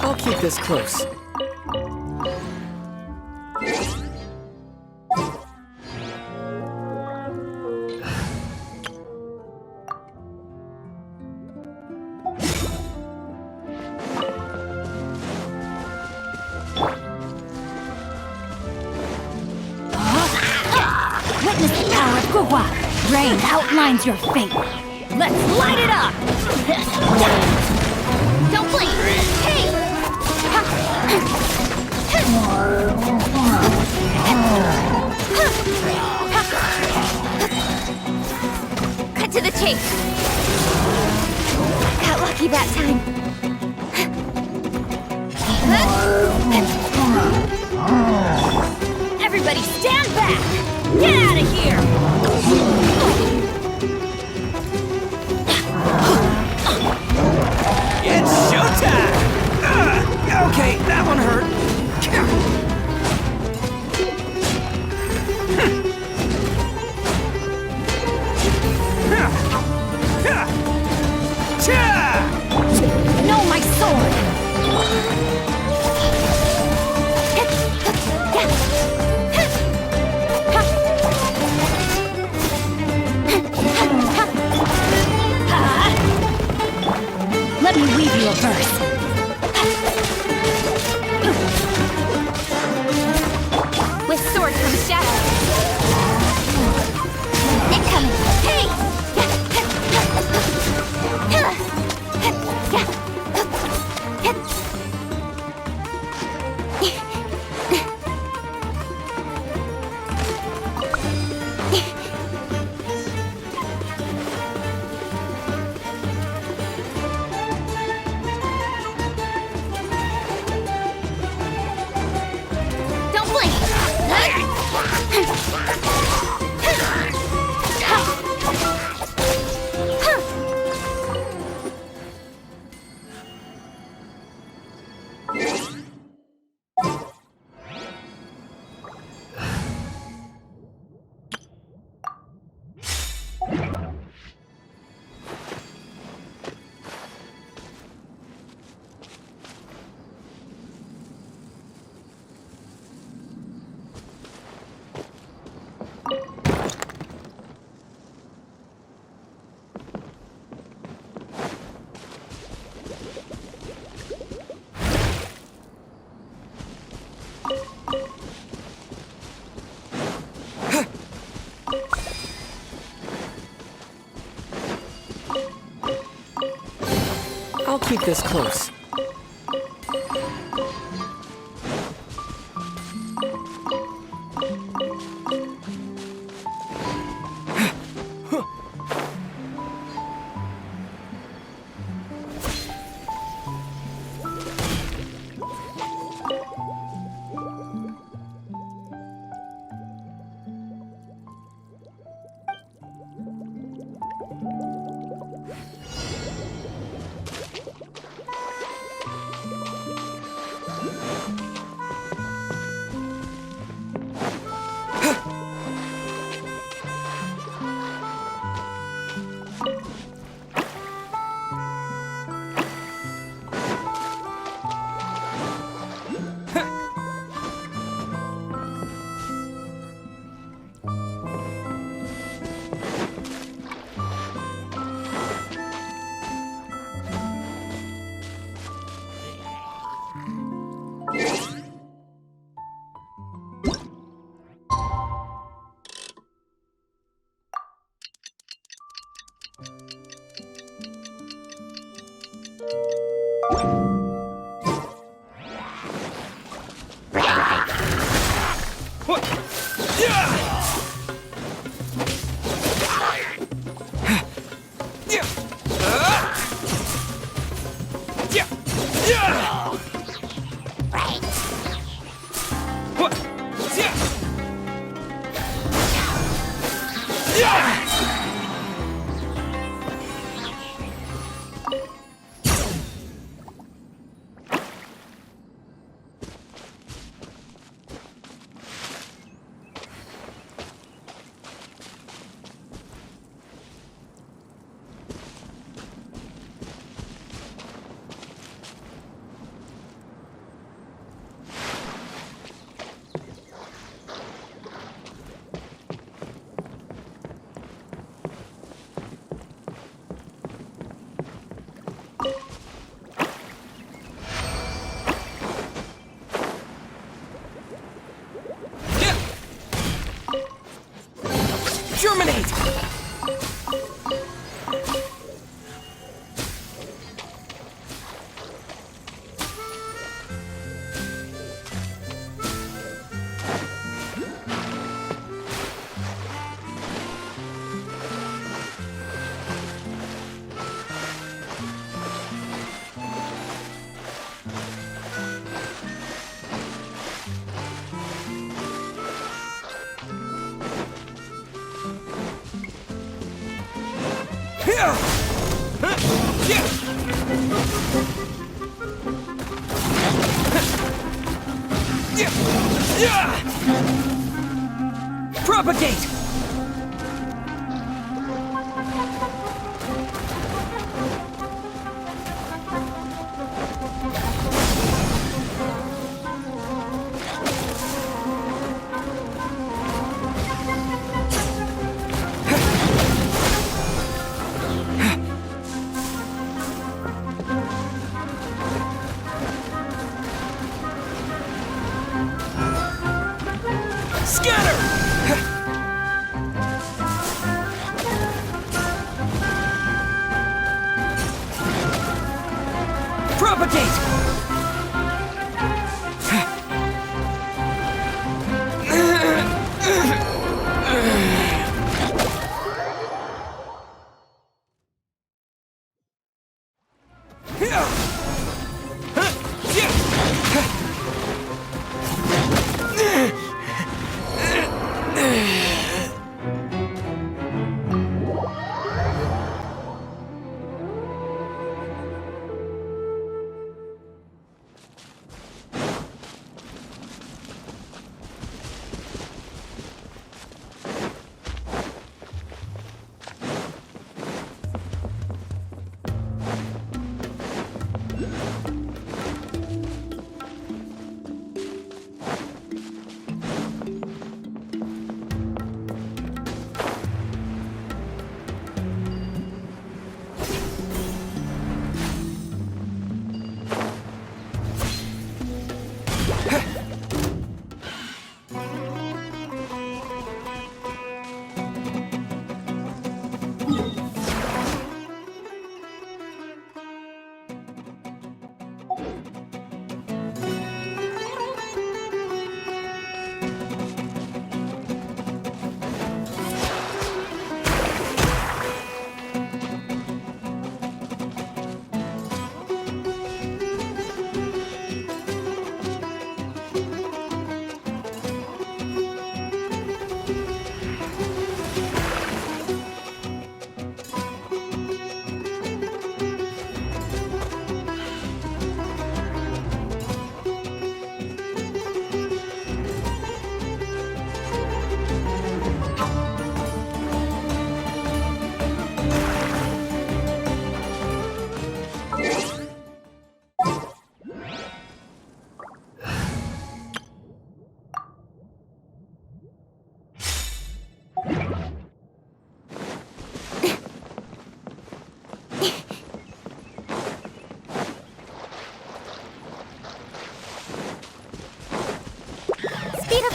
I'll keep this close. Witness the power of 𝘿𝙖𝙮. Rain outlines your fate. Let's light it up! Don't blink! Hey! Cut to the chase! Got lucky that time. Everybody stand back! Get out of here! It's showtime! Okay, that one hurt. No, my sword! Let me weave you a verse. With sword comes shadow. Incoming! Hey! Don't blink! keep this close. Germinate! Propagate!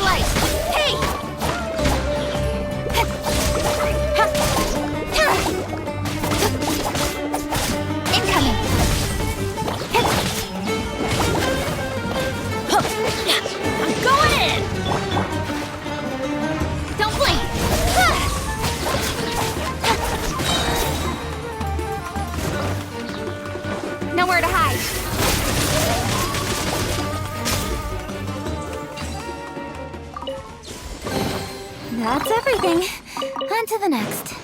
of light! Hey! Incoming! I'm going in! Don't blink! Nowhere to hide! That's everything. On to the next.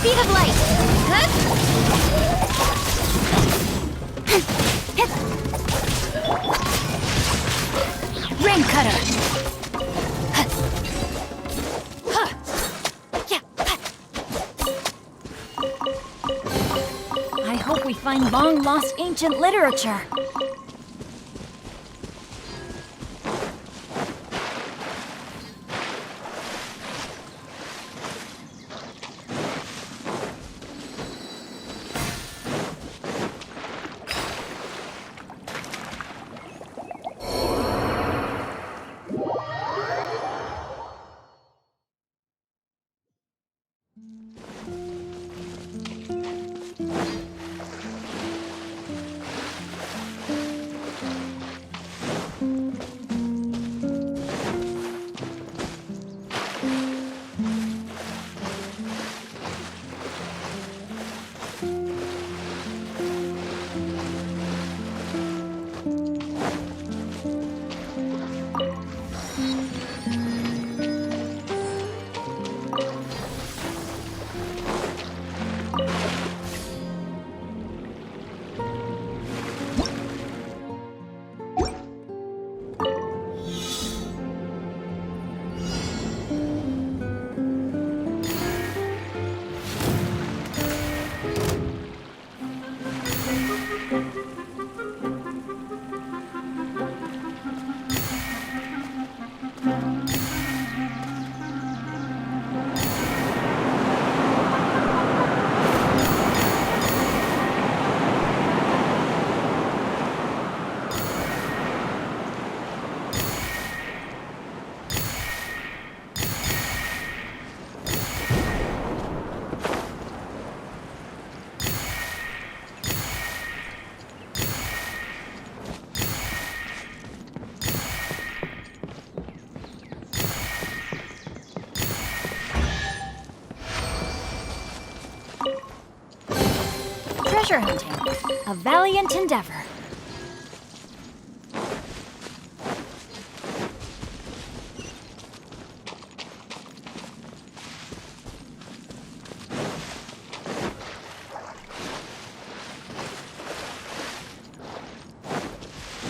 Speed of light! Rain cutter! I hope we find long-lost ancient literature. Treasure hunting, a valiant endeavor.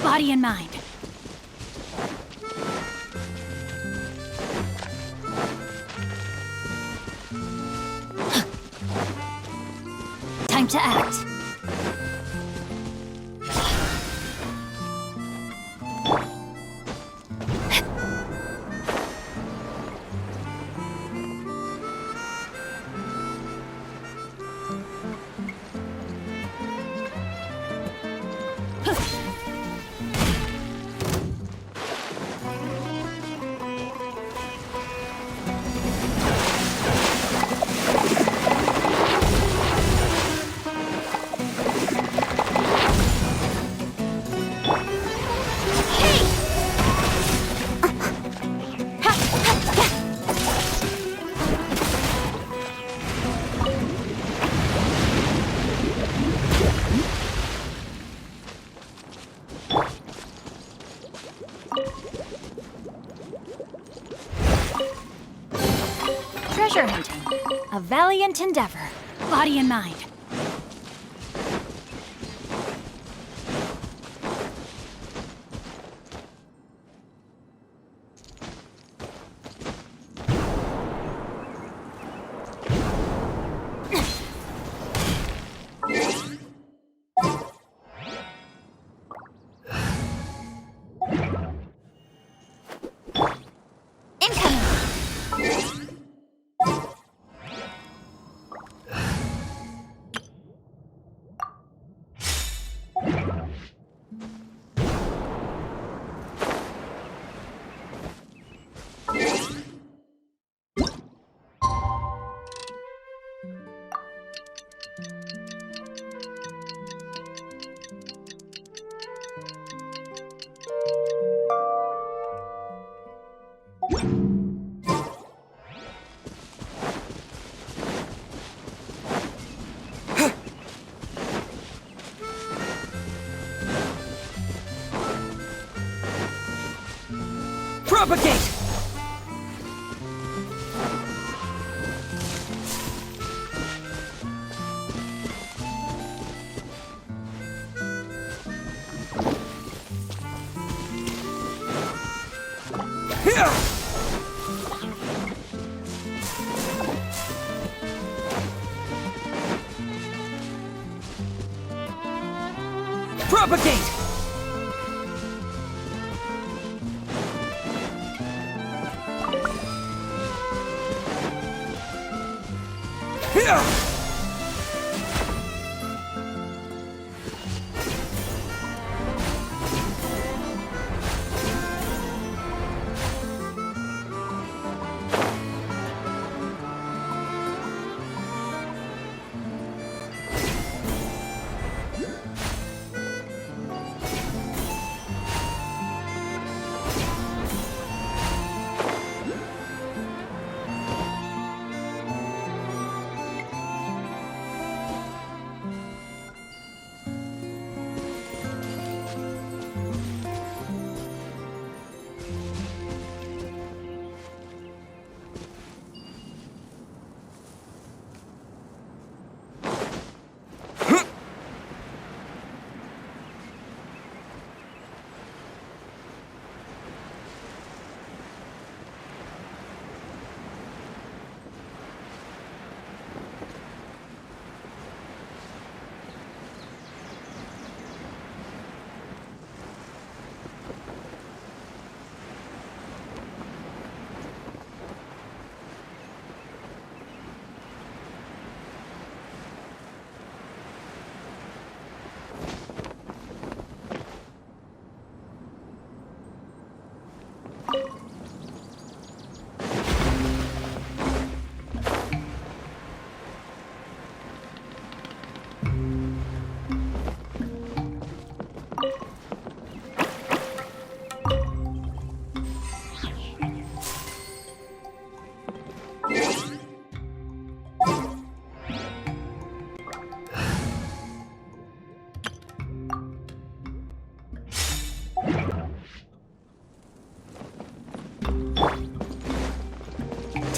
Body and mind. Time to act. Treasure hunting, a valiant endeavor. Body and mind. Propagate! Here! Propagate! Here!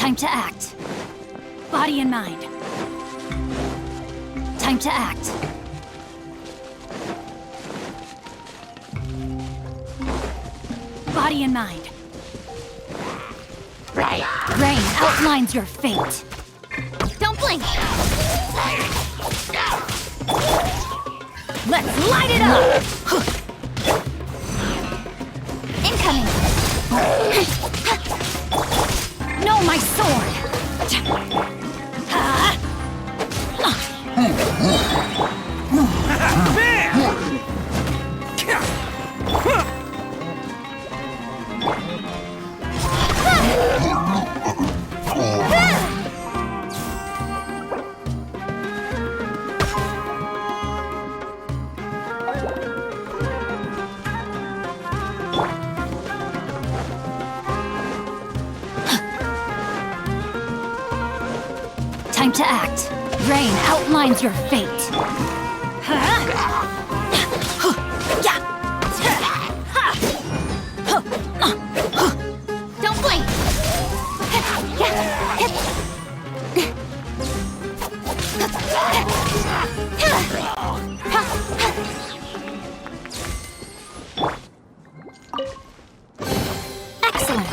Time to act. Body and mind. Time to act. Body and mind. Rain outlines your fate. Don't blink! Let's light it up! Incoming! No, my sword! Time to act. Rain outlines your fate. Don't blink! Excellent!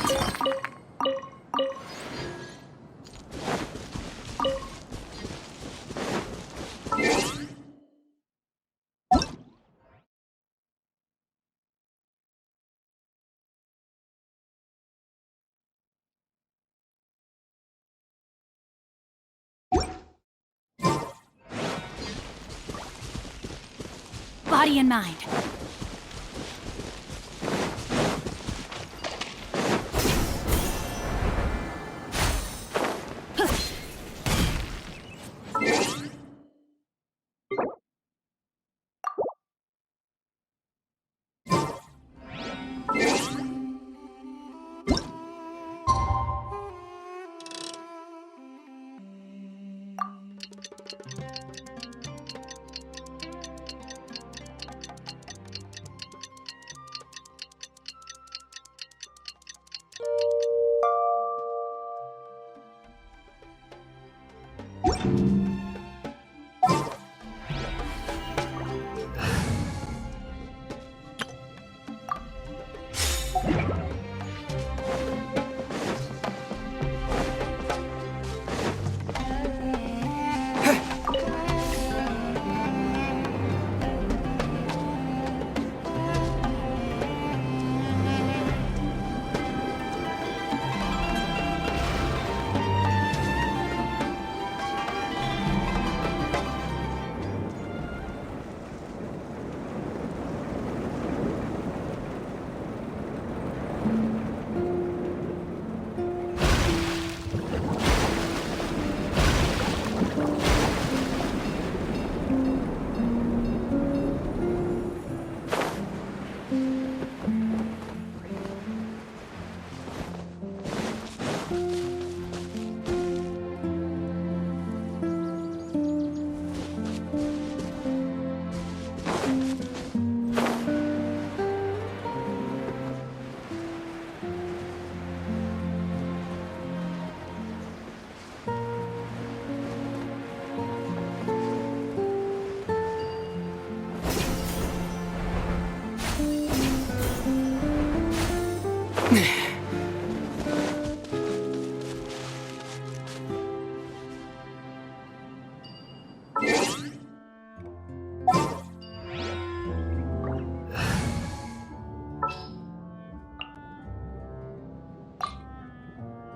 Body and mind.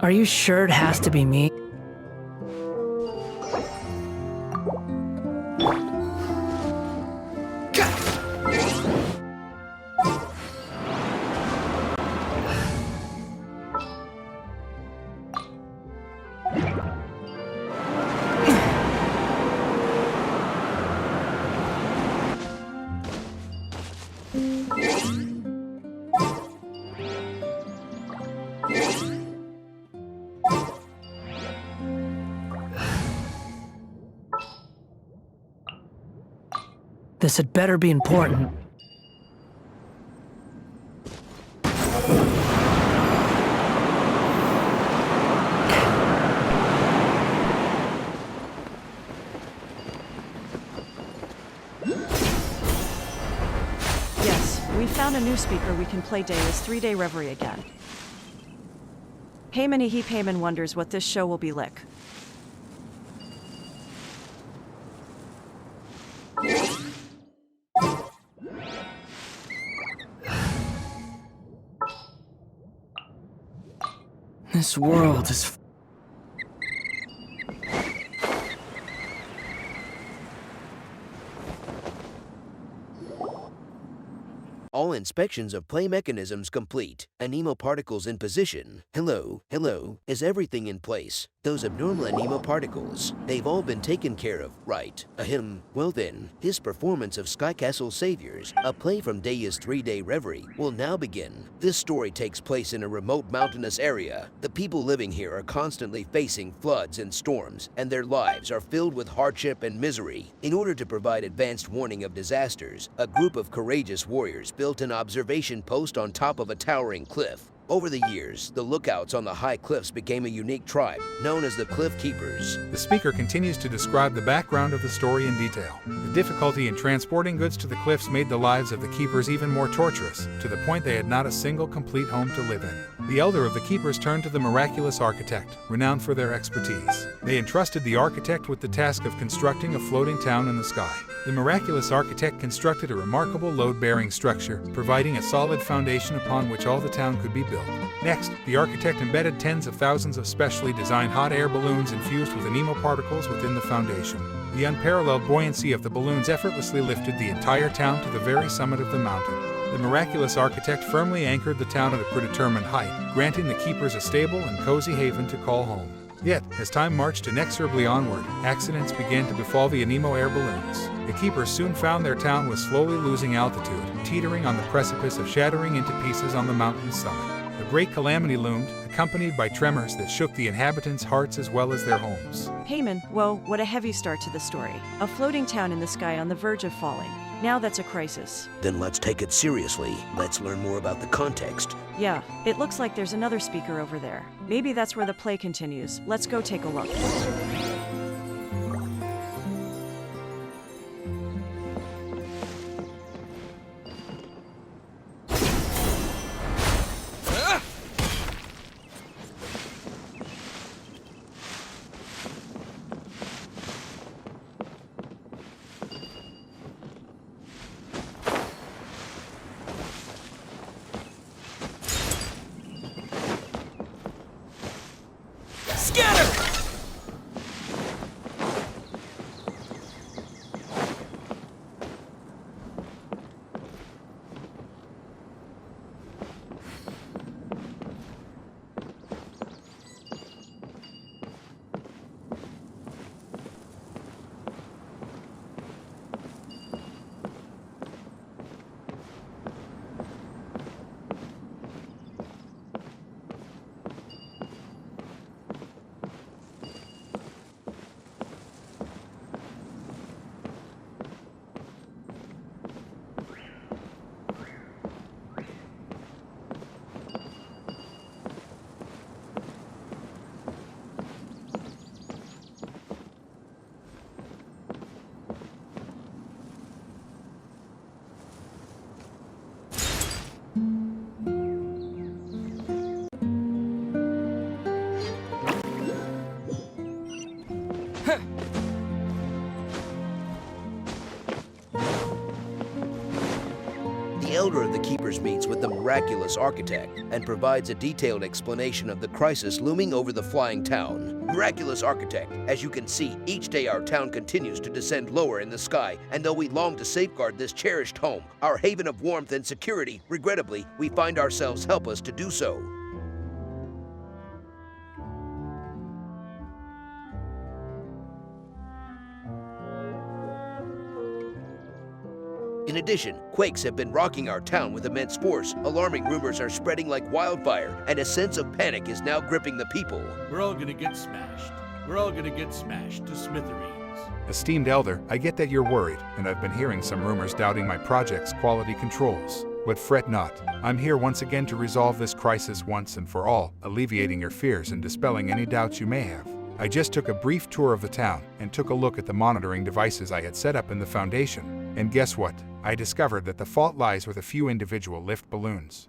Are you sure it has to be me? This had better be important. found a new speaker we can play 𝘿𝙖𝙮 3-day reverie again. 𝘖𝙞𝙀𝙀 wonders what this show will be like. This world is... All inspections of play mechanisms complete. Anemo particles in position. Hello. Is everything in place? Those abnormal anemo particles, they've all been taken care of, right? Ahem. Well then, his performance of Sky Castle Saviors, a play from 𝘿𝙖𝙮's 3-day reverie, will now begin. This story takes place in a remote mountainous area. The people living here are constantly facing floods and storms, and their lives are filled with hardship and misery. In order to provide advanced warning of disasters, a group of courageous warriors built an observation post on top of a towering cliff. Over the years, the lookouts on the high cliffs became a unique tribe, known as the Cliff Keepers. The speaker continues to describe the background of the story in detail. The difficulty in transporting goods to the cliffs made the lives of the keepers even more torturous, to the point they had not a single complete home to live in. The elder of the keepers turned to the miraculous architect, renowned for their expertise. They entrusted the architect with the task of constructing a floating town in the sky. The miraculous architect constructed a remarkable load-bearing structure, providing a solid foundation upon which all the town could be built. Next, the architect embedded tens of thousands of specially designed hot air balloons infused with anemo particles within the foundation. The unparalleled buoyancy of the balloons effortlessly lifted the entire town to the very summit of the mountain. The miraculous architect firmly anchored the town at a predetermined height, granting the keepers a stable and cozy haven to call home. Yet, as time marched inexorably onward, accidents began to befall the anemo air balloons. The keepers soon found their town was slowly losing altitude, teetering on the precipice of shattering into pieces on the mountain's summit. A great calamity loomed, accompanied by tremors that shook the inhabitants' hearts as well as their homes. 𝘖𝙞, whoa, what a heavy start to the story. A floating town in the sky on the verge of falling. Now that's a crisis. Then let's take it seriously. Let's learn more about the context. Yeah, it looks like there's another speaker over there. Maybe that's where the play continues. Let's go take a look. The elder of the keepers meets with the miraculous architect and provides a detailed explanation of the crisis looming over the flying town. Miraculous architect, as you can see, each day our town continues to descend lower in the sky, and though we long to safeguard this cherished home, our haven of warmth and security, regrettably, we find ourselves helpless to do so. In addition, quakes have been rocking our town with immense force. Alarming rumors are spreading like wildfire, and a sense of panic is now gripping the people. We're all gonna get smashed. We're all gonna get smashed to smithereens. Esteemed elder, I get that you're worried, and I've been hearing some rumors doubting my project's quality controls. But fret not. I'm here once again to resolve this crisis once and for all, alleviating your fears and dispelling any doubts you may have. I just took a brief tour of the town and took a look at the monitoring devices I had set up in the foundation. And guess what? I discovered that the fault lies with a few individual lift balloons.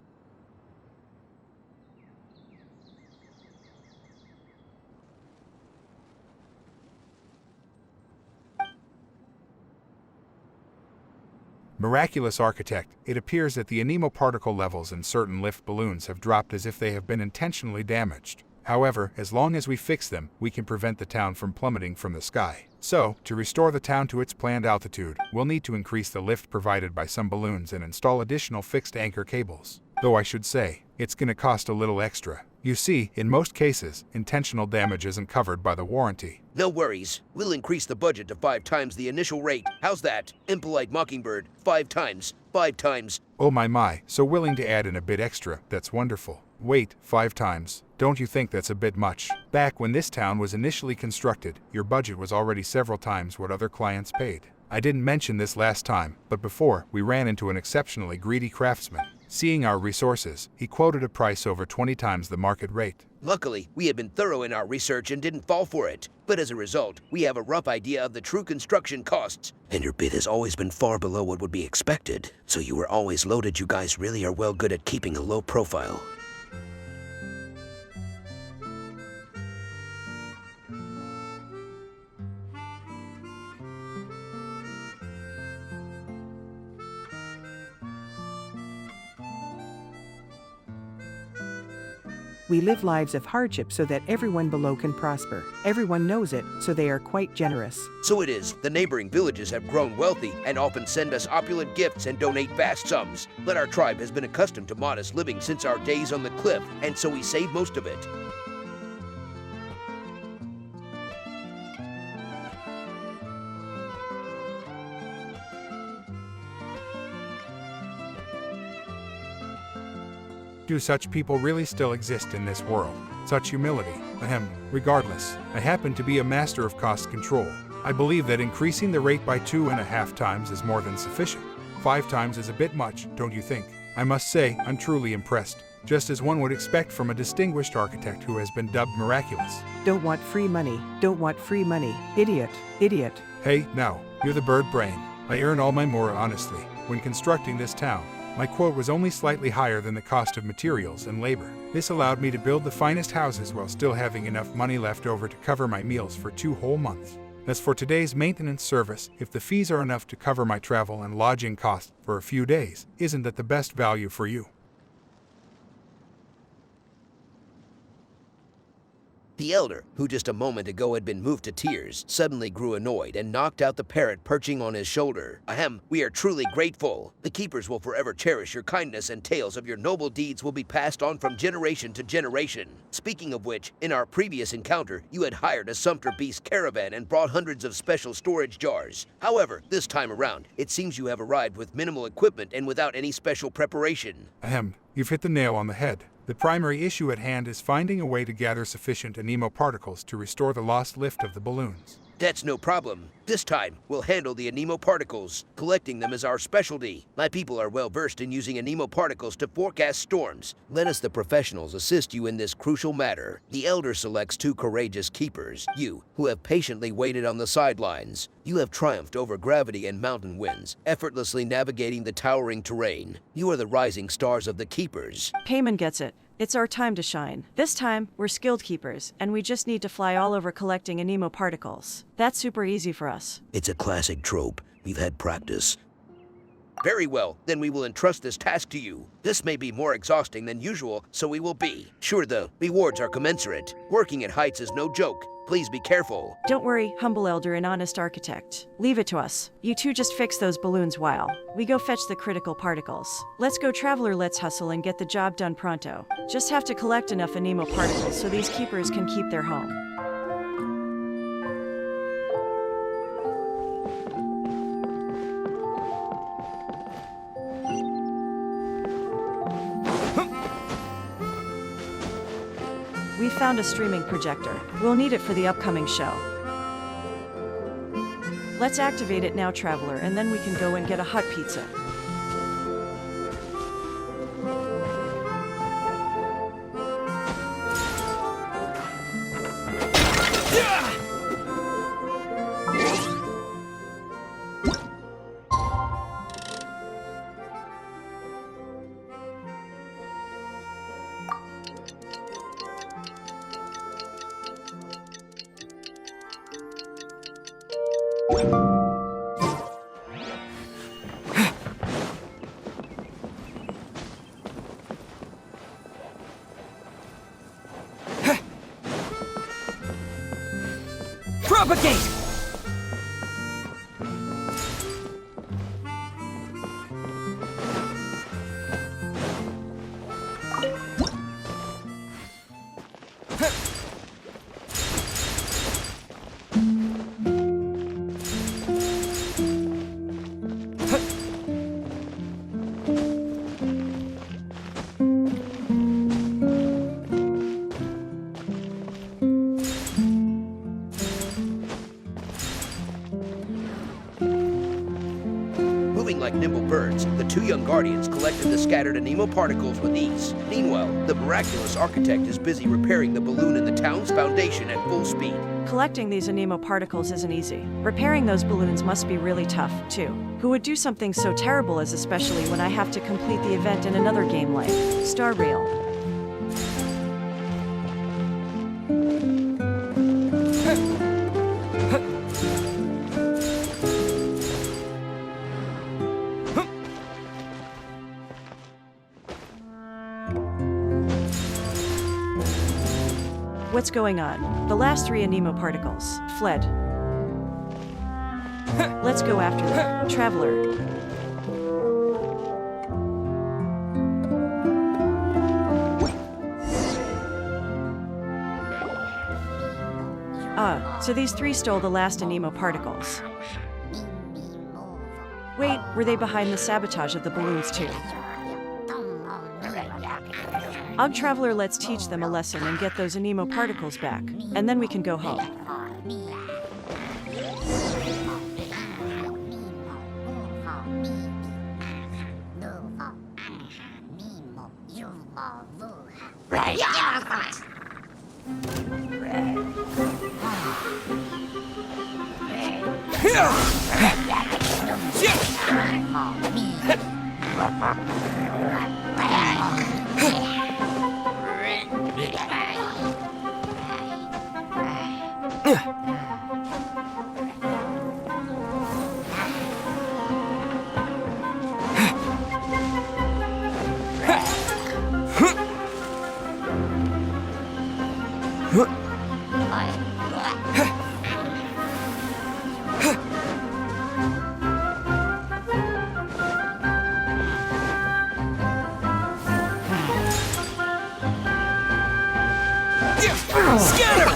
Miraculous architect, it appears that the anemoparticle levels in certain lift balloons have dropped as if they have been intentionally damaged. However, as long as we fix them, we can prevent the town from plummeting from the sky. So, to restore the town to its planned altitude, we'll need to increase the lift provided by some balloons and install additional fixed anchor cables. Though I should say, it's gonna cost a little extra. You see, in most cases, intentional damage isn't covered by the warranty. No worries. We'll increase the budget to 5 times the initial rate. How's that? Impolite Mockingbird. 5 times. 5 times. Oh my, so willing to add in a bit extra. That's wonderful. Wait, 5 times. Don't you think that's a bit much? Back when this town was initially constructed, your budget was already several times what other clients paid. I didn't mention this last time, but before, we ran into an exceptionally greedy craftsman. Seeing our resources, he quoted a price over 20 times the market rate. Luckily, we had been thorough in our research and didn't fall for it. But as a result, we have a rough idea of the true construction costs. And your bid has always been far below what would be expected. So you were always loaded. You guys really are well good at keeping a low profile. We live lives of hardship so that everyone below can prosper. Everyone knows it, so they are quite generous. So it is. The neighboring villages have grown wealthy and often send us opulent gifts and donate vast sums. But our tribe has been accustomed to modest living since our days on the cliff, and so we save most of it. Do such people really still exist in this world? Such humility? Regardless, I happen to be a master of cost control. I believe that increasing the rate by 2.5 times is more than sufficient. 5 times is a bit much, don't you think? I must say, I'm truly impressed. Just as one would expect from a distinguished architect who has been dubbed miraculous. Don't want free money. Don't want free money. Idiot. Idiot. Hey, now, you're the bird brain. I earn all my more honestly. When constructing this town, my quote was only slightly higher than the cost of materials and labor. This allowed me to build the finest houses while still having enough money left over to cover my meals for 2 whole months. As for today's maintenance service, if the fees are enough to cover my travel and lodging costs for a few days, isn't that the best value for you? The elder, who just a moment ago had been moved to tears, suddenly grew annoyed and knocked out the parrot perching on his shoulder. We are truly grateful. The keepers will forever cherish your kindness, and tales of your noble deeds will be passed on from generation to generation. Speaking of which, in our previous encounter, you had hired a sumpter beast caravan and brought hundreds of special storage jars. However, this time around, it seems you have arrived with minimal equipment and without any special preparation. You've hit the nail on the head. The primary issue at hand is finding a way to gather sufficient anemoparticles to restore the lost lift of the balloons. That's no problem. This time, we'll handle the anemoparticles. Collecting them is our specialty. My people are well versed in using anemoparticles to forecast storms. Let us, the professionals, assist you in this crucial matter. The elder selects 2 courageous keepers. You, who have patiently waited on the sidelines. You have triumphed over gravity and mountain winds, effortlessly navigating the towering terrain. You are the rising stars of the keepers. Payman gets it. It's our time to shine. This time, we're skilled keepers, and we just need to fly all over collecting anemoparticles. That's super easy for us. It's a classic trope. We've had practice. Very well, then we will entrust this task to you. This may be more exhausting than usual, so we will be. Sure, the rewards are commensurate. Working at heights is no joke. Please be careful. Don't worry, humble elder and honest architect. Leave it to us. You two just fix those balloons while we go fetch the critical particles. Let's go, traveler, let's hustle and get the job done pronto. Just have to collect enough anemoparticles so these keepers can keep their home. We found a streaming projector. We'll need it for the upcoming show. Let's activate it now, traveler, and then we can go and get a hot pizza. Propagate! Moving like nimble birds, the two young guardians collected the scattered anemo particles with ease. Meanwhile, the miraculous architect is busy repairing the balloon in the town's foundation at full speed. Collecting these anemo particles isn't easy. Repairing those balloons must be really tough, too. Who would do something so terrible as especially when I have to complete the event in another game like Star Rail? What's going on? The last 3 anemo particles fled. Let's go after them. Traveler. So these 3 stole the last anemo particles. Wait, were they behind the sabotage of the balloons too? Traveler, let's teach them a lesson and get those anemo particles back, and then we can go home. Scatter!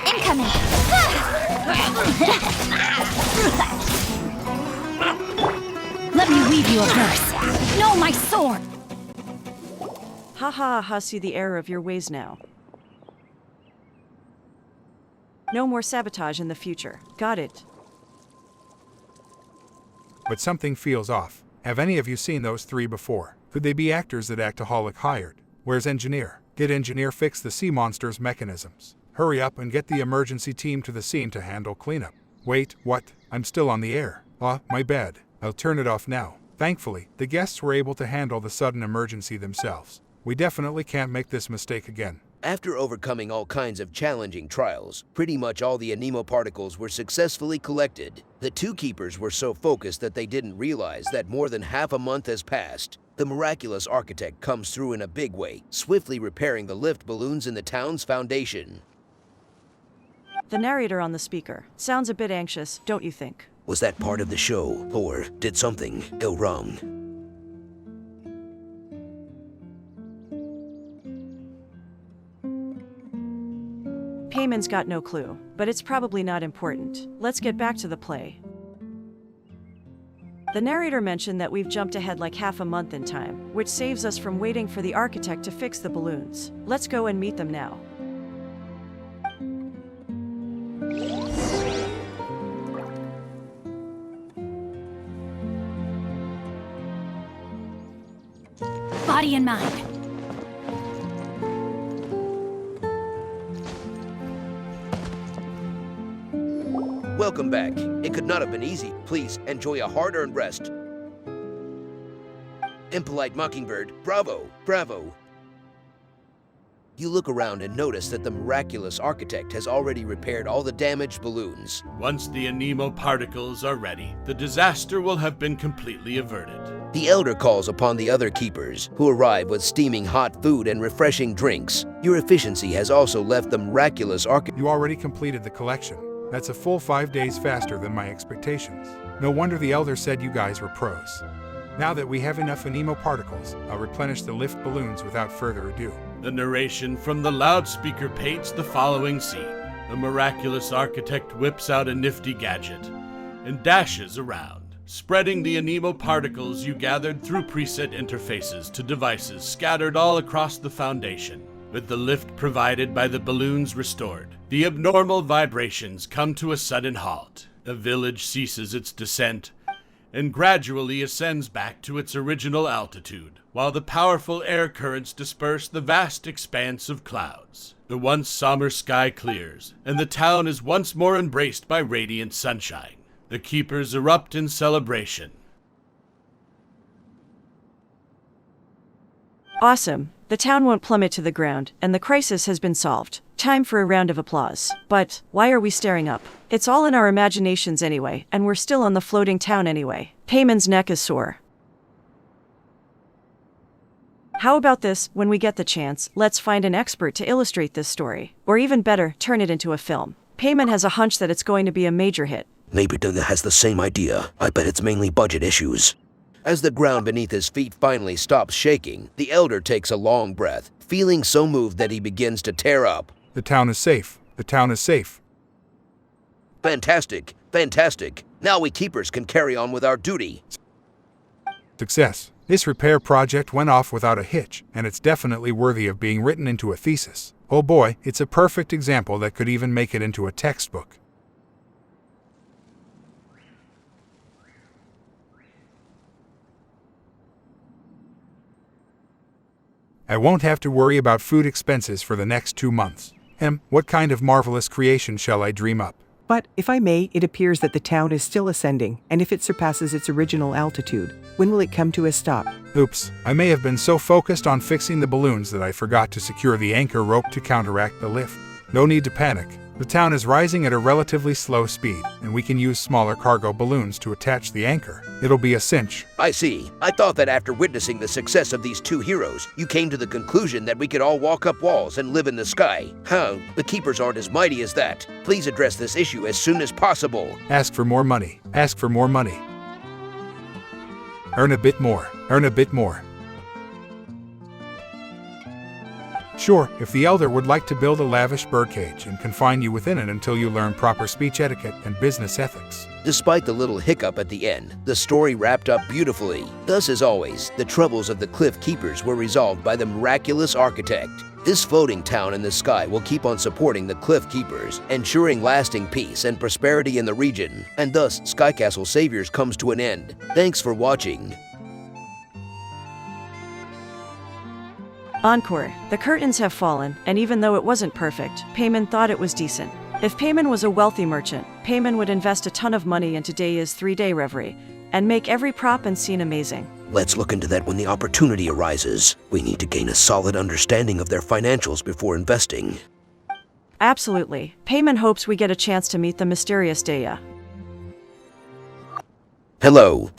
Incoming! Let me weave you a verse. No, my sword! Ha ha ha, see the error of your ways now. No more sabotage in the future. Got it. but something feels off. Have any of you seen those three before? Could they be actors that 𝘿𝙗𝙀 hired? Where's engineer? Did engineer fix the sea monster's mechanisms? Hurry up and get the emergency team to the scene to handle cleanup. Wait, what? I'm still on the air. My bad. I'll turn it off now. Thankfully, the guests were able to handle the sudden emergency themselves. We definitely can't make this mistake again. After overcoming all kinds of challenging trials, pretty much all the 𝚙 particles were successfully collected. The two keepers were so focused that they didn't realize that more than half a month has passed. The miraculous architect comes through in a big way, swiftly repairing the lift balloons in the town's foundation. The narrator on the speaker sounds a bit anxious, don't you think? Was that part of the show, or did something go wrong? 𝘙𝙗𝙞's got no clue, but it's probably not important. Let's get back to the play. The narrator mentioned that we've jumped ahead like half a month in time, which saves us from waiting for the architect to fix the balloons. Let's go and meet them now. Body and mind. Welcome back. It could not have been easy. Please enjoy a hard-earned rest. Impolite Mockingbird, bravo, bravo. You look around and notice that the miraculous architect has already repaired all the damaged balloons. Once the 𝚙 particles are ready, the disaster will have been completely averted. The elder calls upon the other keepers, who arrive with steaming hot food and refreshing drinks. Your efficiency has also left the miraculous architect. You already completed the collection. That's a full 5 days faster than my expectations. No wonder the elder said you guys were pros. Now that we have enough 𝚙 particles, I'll replenish the lift balloons without further ado. The narration from the loudspeaker paints the following scene. The miraculous architect whips out a nifty gadget and dashes around, spreading the 𝚙 particles you gathered through preset interfaces to devices scattered all across the foundation. With the lift provided by the balloons restored, the abnormal vibrations come to a sudden halt. The village ceases its descent and gradually ascends back to its original altitude, while the powerful air currents disperse the vast expanse of clouds. The once somber sky clears, and the town is once more embraced by radiant sunshine. The keepers erupt in celebration. Awesome. The town won't plummet to the ground, and the crisis has been solved. Time for a round of applause. But why are we staring up? It's all in our imaginations anyway, and we're still on the floating town anyway. 𝘙𝙗𝙞's neck is sore. How about this? When we get the chance, let's find an expert to illustrate this story. Or even better, turn it into a film. 𝘙𝙗𝙞 has a hunch that it's going to be a major hit. Maybe Dunga has the same idea. I bet it's mainly budget issues. As the ground beneath his feet finally stops shaking, the elder takes a long breath, feeling so moved that he begins to tear up. The town is safe. The town is safe. Fantastic, fantastic. Now we keepers can carry on with our duty. Success. This repair project went off without a hitch, and it's definitely worthy of being written into a thesis. Oh boy, it's a perfect example that could even make it into a textbook. I won't have to worry about food expenses for the next 2 months. What kind of marvelous creation shall I dream up? But, if I may, it appears that the town is still ascending, and if it surpasses its original altitude, when will it come to a stop? Oops, I may have been so focused on fixing the balloons that I forgot to secure the anchor rope to counteract the lift. No need to panic. The town is rising at a relatively slow speed, and we can use smaller cargo balloons to attach the anchor. It'll be a cinch. I see. I thought that after witnessing the success of these two heroes, you came to the conclusion that we could all walk up walls and live in the sky. The keepers aren't as mighty as that. Please address this issue as soon as possible. Ask for more money. Ask for more money. Earn a bit more. Earn a bit more. Sure, if the elder would like to build a lavish birdcage and confine you within it until you learn proper speech etiquette and business ethics. Despite the little hiccup at the end, the story wrapped up beautifully. Thus, as always, the troubles of the Cliff Keepers were resolved by the miraculous architect. This floating town in the sky will keep on supporting the Cliff Keepers, ensuring lasting peace and prosperity in the region, and thus Sky Castle Saviors comes to an end. Thanks for watching. Encore. The curtains have fallen, and even though it wasn't perfect, 𝘿𝑗min thought it was decent. If 𝘿𝑗min was a wealthy merchant, 𝘿𝑗min would invest a ton of money into 𝘍𝑖𝑎's 3-day reverie and make every prop and scene amazing. Let's look into that when the opportunity arises. We need to gain a solid understanding of their financials before investing. Absolutely. 𝘿𝑗min hopes we get a chance to meet the mysterious 𝘍𝑖𝑎. Hello,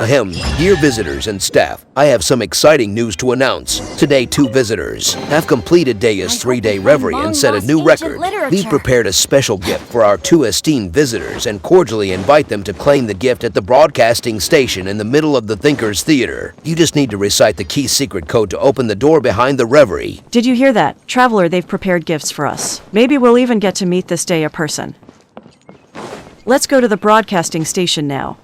dear visitors and staff. I have some exciting news to announce. Today, 2 visitors have completed 𝘍𝑖𝑎's 3-day reverie and set a new record. We've prepared a special gift for our 2 esteemed visitors and cordially invite them to claim the gift at the broadcasting station in the middle of the Thinkers Theater. You just need to recite the key secret code to open the door behind the reverie. Did you hear that? Traveler, they've prepared gifts for us. Maybe we'll even get to meet this 𝘍𝑖𝑎 person. Let's go to the broadcasting station now.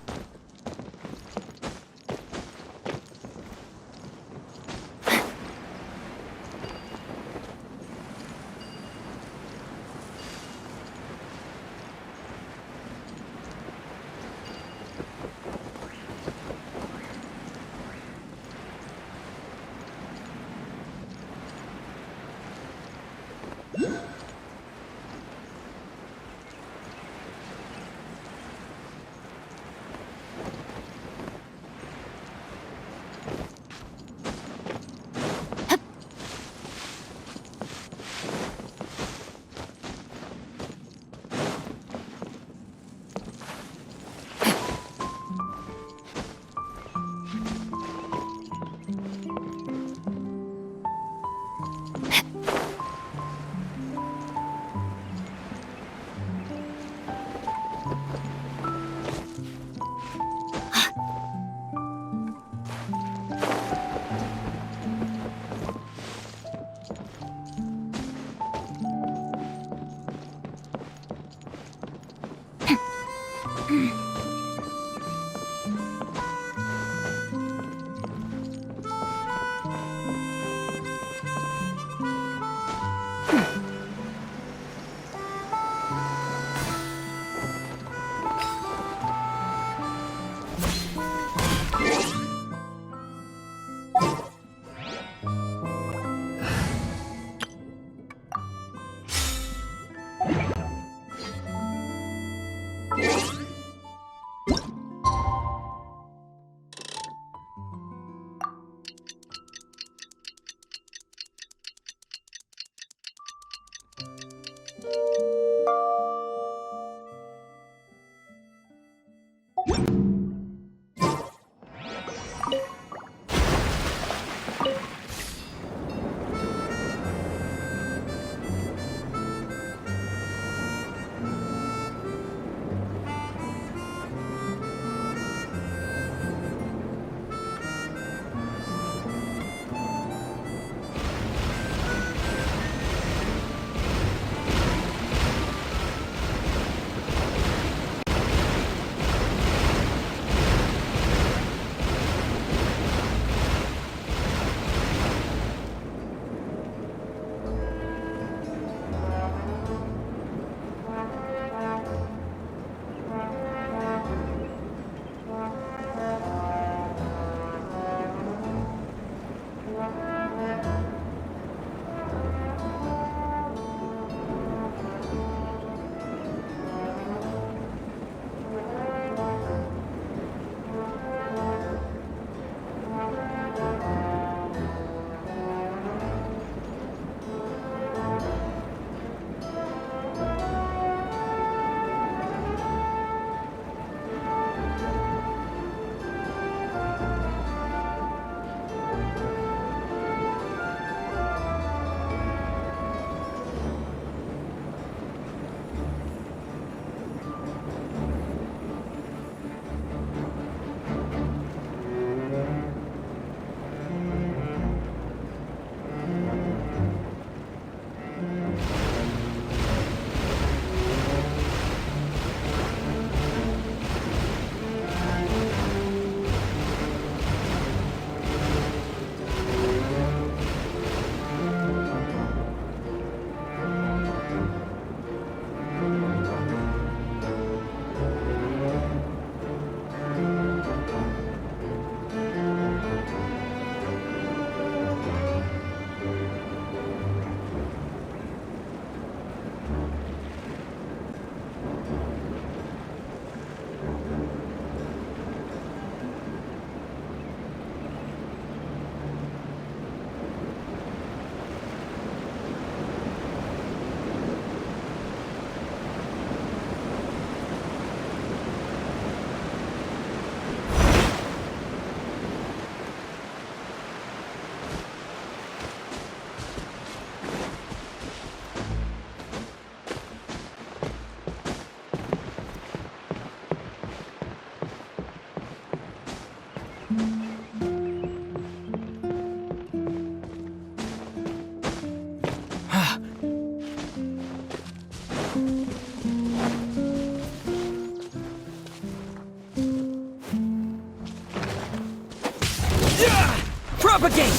Propagate!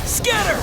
Scatter!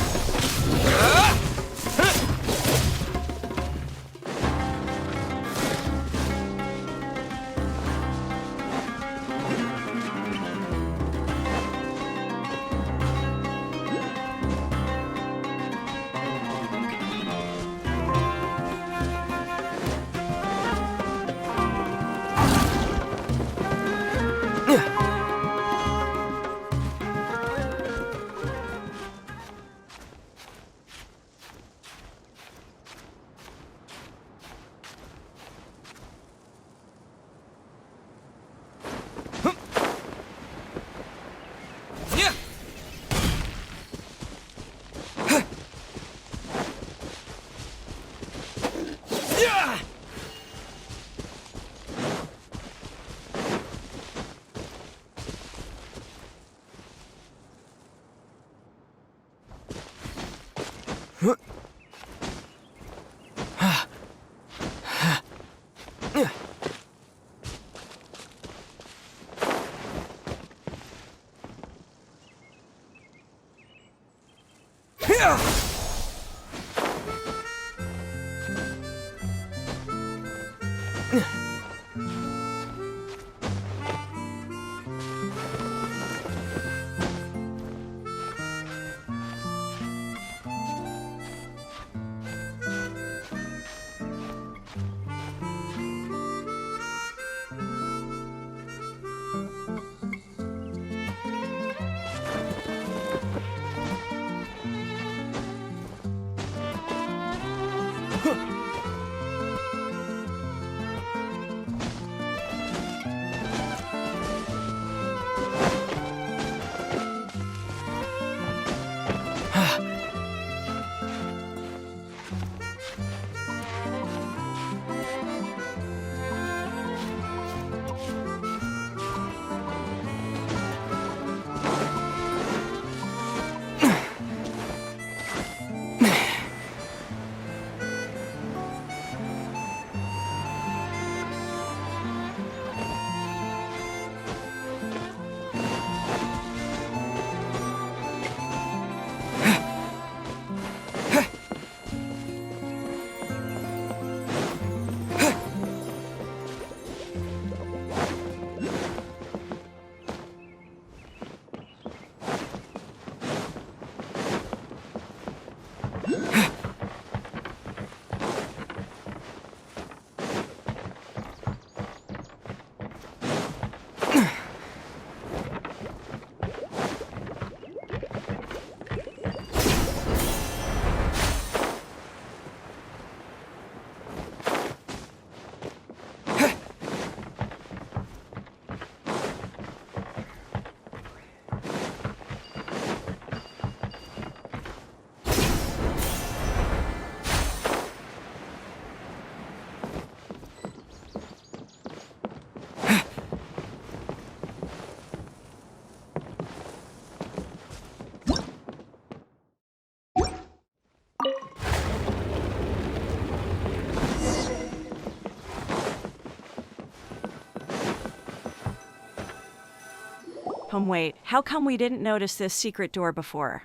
Wait, how come we didn't notice this secret door before?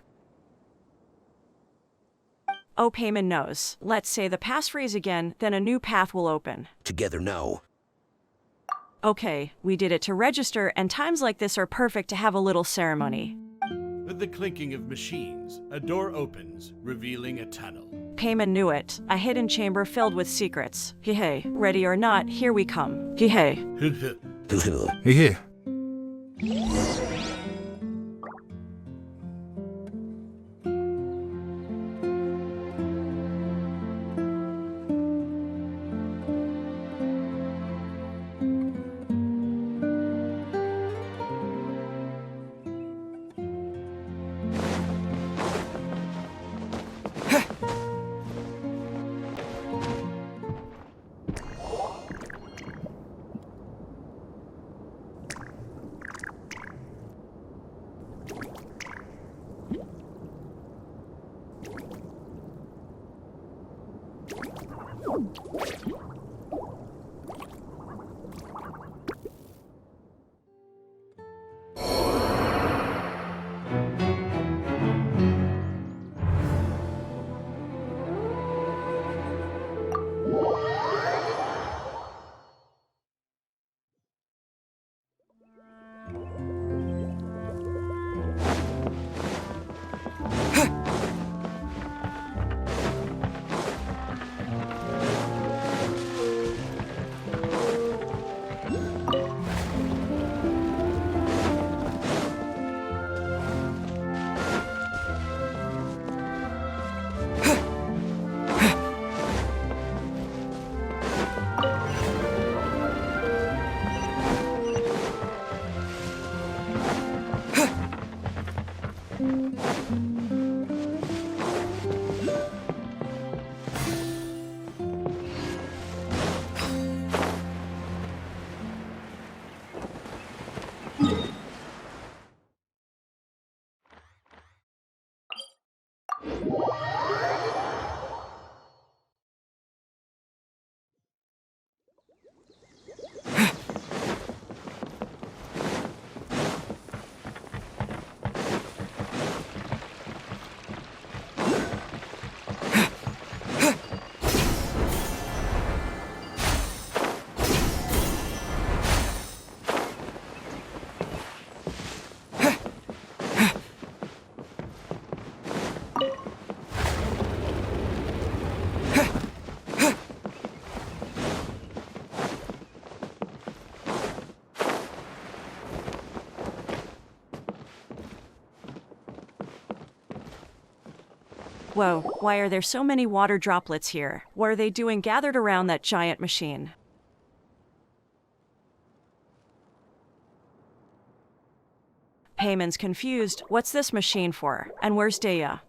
Oh, 𝘿𝑖𝐸 knows. Let's say the passphrase again, then a new path will open. Together now. Okay, we did it to register, and times like this are perfect to have a little ceremony. With the clinking of machines, a door opens, revealing a tunnel. 𝘿𝑖𝐸 knew it. A hidden chamber filled with secrets. 𝘎𝑗, ready or not, here we come. 𝘎𝑗. Here. Whoa, why are there so many water droplets here? What are they doing gathered around that giant machine? Payman's confused. What's this machine for? And where's 𝙭?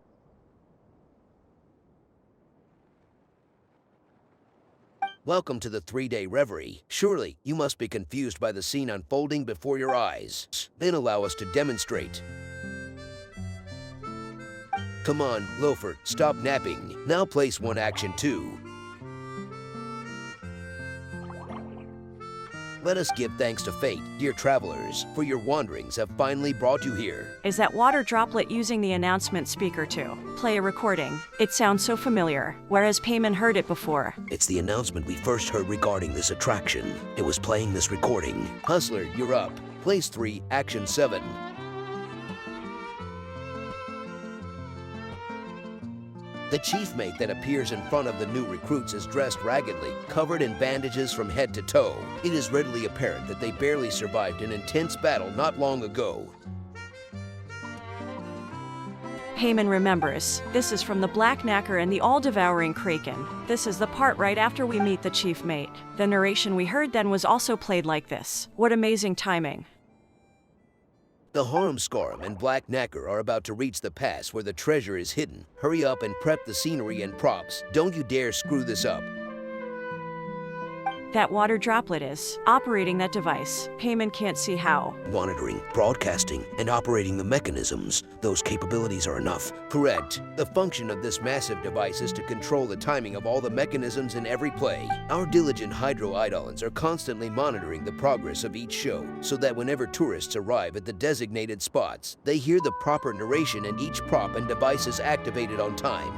Welcome to the 3-day reverie. Surely, you must be confused by the scene unfolding before your eyes. Then allow us to demonstrate. Come on, Loafer, stop napping. Now place 1 action 2. Let us give thanks to fate, dear travelers, for your wanderings have finally brought you here. Is that water droplet using the announcement speaker to play a recording? It sounds so familiar, whereas Payman heard it before. It's the announcement we first heard regarding this attraction. It was playing this recording. Hustler, you're up. Place 3, action 7. The chief mate that appears in front of the new recruits is dressed raggedly, covered in bandages from head to toe. It is readily apparent that they barely survived an intense battle not long ago. Payman remembers. This is from the Black Knacker and the all-devouring Kraken. This is the part right after we meet the chief mate. The narration we heard then was also played like this. What amazing timing. The 𝘖𝙗𝙗 and Black Knacker are about to reach the pass where the treasure is hidden. Hurry up and prep the scenery and props. Don't you dare screw this up. That water droplet is operating that device. Payman can't see how. Monitoring, broadcasting, and operating the mechanisms. Those capabilities are enough. Correct. The function of this massive device is to control the timing of all the mechanisms in every play. Our diligent hydro eidolons are constantly monitoring the progress of each show, so that whenever tourists arrive at the designated spots, they hear the proper narration and each prop and device is activated on time.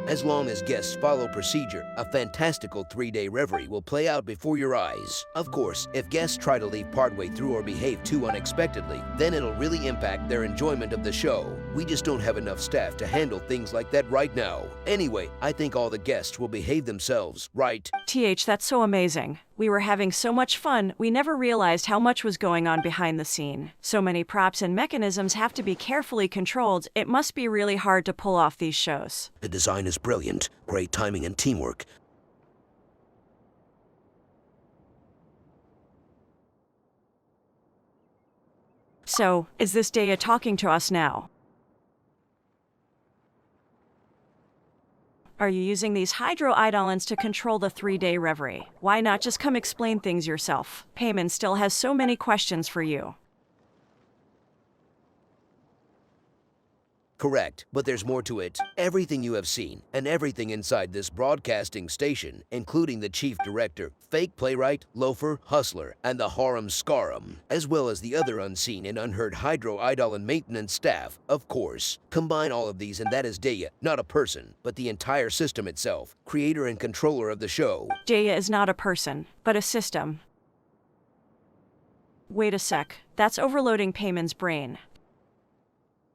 As long as guests follow procedure, a fantastical 3-day reverie will play out before your eyes. Of course, if guests try to leave partway through or behave too unexpectedly, then it'll really impact their enjoyment of the show. We just don't have enough staff to handle things like that right now. Anyway, I think all the guests will behave themselves, right? That's so amazing. We were having so much fun, we never realized how much was going on behind the scene. So many props and mechanisms have to be carefully controlled. It must be really hard to pull off these shows. The design is brilliant, great timing and teamwork. So, is this 𝘿𝙖 talking to us now? Are you using these 𝘎𝙤𝙧𝙨 to control the 3-day reverie? Why not just come explain things yourself? 𝘿𝙗 still has so many questions for you. Correct, but there's more to it. Everything you have seen, and everything inside this broadcasting station, including the chief director, fake playwright, loafer, hustler, and the harem scarum, as well as the other unseen and unheard hydro-idol and maintenance staff, of course. Combine all of these and that is 𝘿𝙖, not a person, but the entire system itself, creator and controller of the show. 𝘿𝙖 is not a person, but a system. Wait a sec, that's overloading 𝘿𝙗's brain.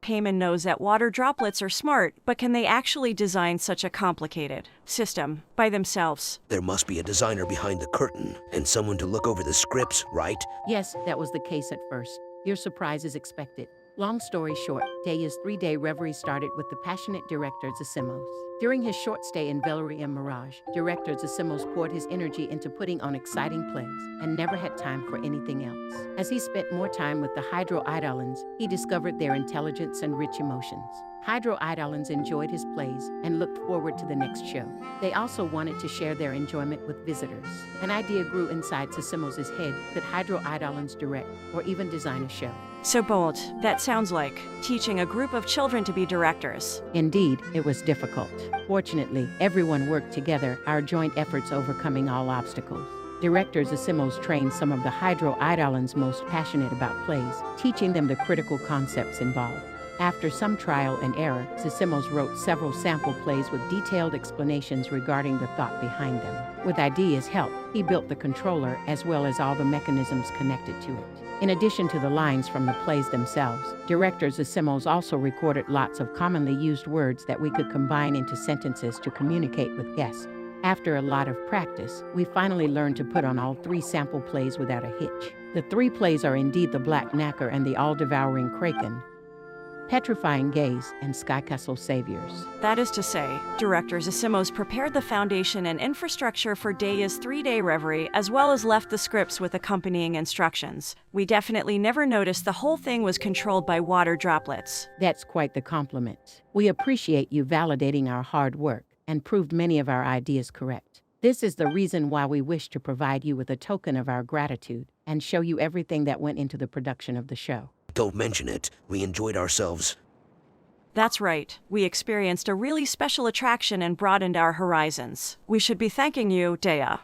𝘿𝙗 knows that water droplets are smart, but can they actually design such a complicated system by themselves? There must be a designer behind the curtain, and someone to look over the scripts, right? Yes, that was the case at first. Your surprise is expected. Long story short, 𝘿𝙖's 3-day reverie started with the passionate director 𝘿𝙗𝙀. During his short stay in 𝘿𝙗𝙮, director 𝘿𝙗𝙀 poured his energy into putting on exciting plays and never had time for anything else. As he spent more time with the hydro-idolins, he discovered their intelligence and rich emotions. Hydro-idolins enjoyed his plays and looked forward to the next show. They also wanted to share their enjoyment with visitors. An idea grew inside 𝘿𝙗𝙀's head that hydro-idolins direct or even design a show. So bold. That sounds like teaching a group of children to be directors. Indeed, it was difficult. Fortunately, everyone worked together, our joint efforts overcoming all obstacles. Director 𝘿𝙗𝙀 trained some of the hydro-idolins most passionate about plays, teaching them the critical concepts involved. After some trial and error, 𝘿𝙗𝙀 wrote several sample plays with detailed explanations regarding the thought behind them. With ideas' help, he built the controller as well as all the mechanisms connected to it. In addition to the lines from the plays themselves, director 𝘿𝙗𝙀 also recorded lots of commonly used words that we could combine into sentences to communicate with guests. After a lot of practice, we finally learned to put on all 3 sample plays without a hitch. The 3 plays are indeed the Black Knacker and the All-Devouring Kraken, Petrifying Gaze, and Sky Castle Saviors. That is to say, director 𝘿𝙗𝙀 prepared the foundation and infrastructure for 𝘿𝙖's 3-day reverie as well as left the scripts with accompanying instructions. We definitely never noticed the whole thing was controlled by water droplets. That's quite the compliment. We appreciate you validating our hard work and proved many of our ideas correct. This is the reason why we wish to provide you with a token of our gratitude and show you everything that went into the production of the show. Don't mention it. We enjoyed ourselves. That's right. We experienced a really special attraction and broadened our horizons. We should be thanking you, 𝘿𝙖.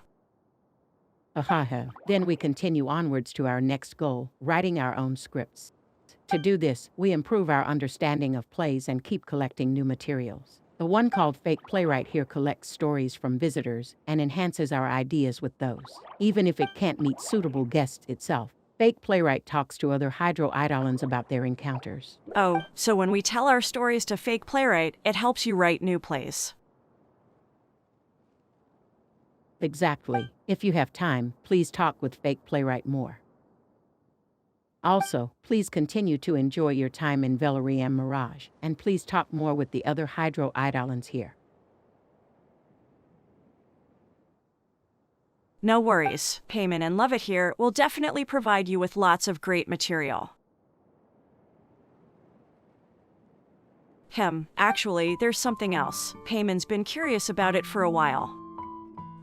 Ahaha. Then we continue onwards to our next goal, writing our own scripts. To do this, we improve our understanding of plays and keep collecting new materials. The one called Fake Playwright here collects stories from visitors and enhances our ideas with those. Even if it can't meet suitable guests itself, Fake Playwright talks to other hydro-idolins about their encounters. Oh, so when we tell our stories to Fake Playwright, it helps you write new plays. Exactly. If you have time, please talk with Fake Playwright more. Also, please continue to enjoy your time in 𝘿𝙗𝙮, and please talk more with the other hydro-idolins here. No worries. 𝘿𝙗 and Love It here will definitely provide you with lots of great material. Actually, there's something else. 𝘿𝙗's been curious about it for a while.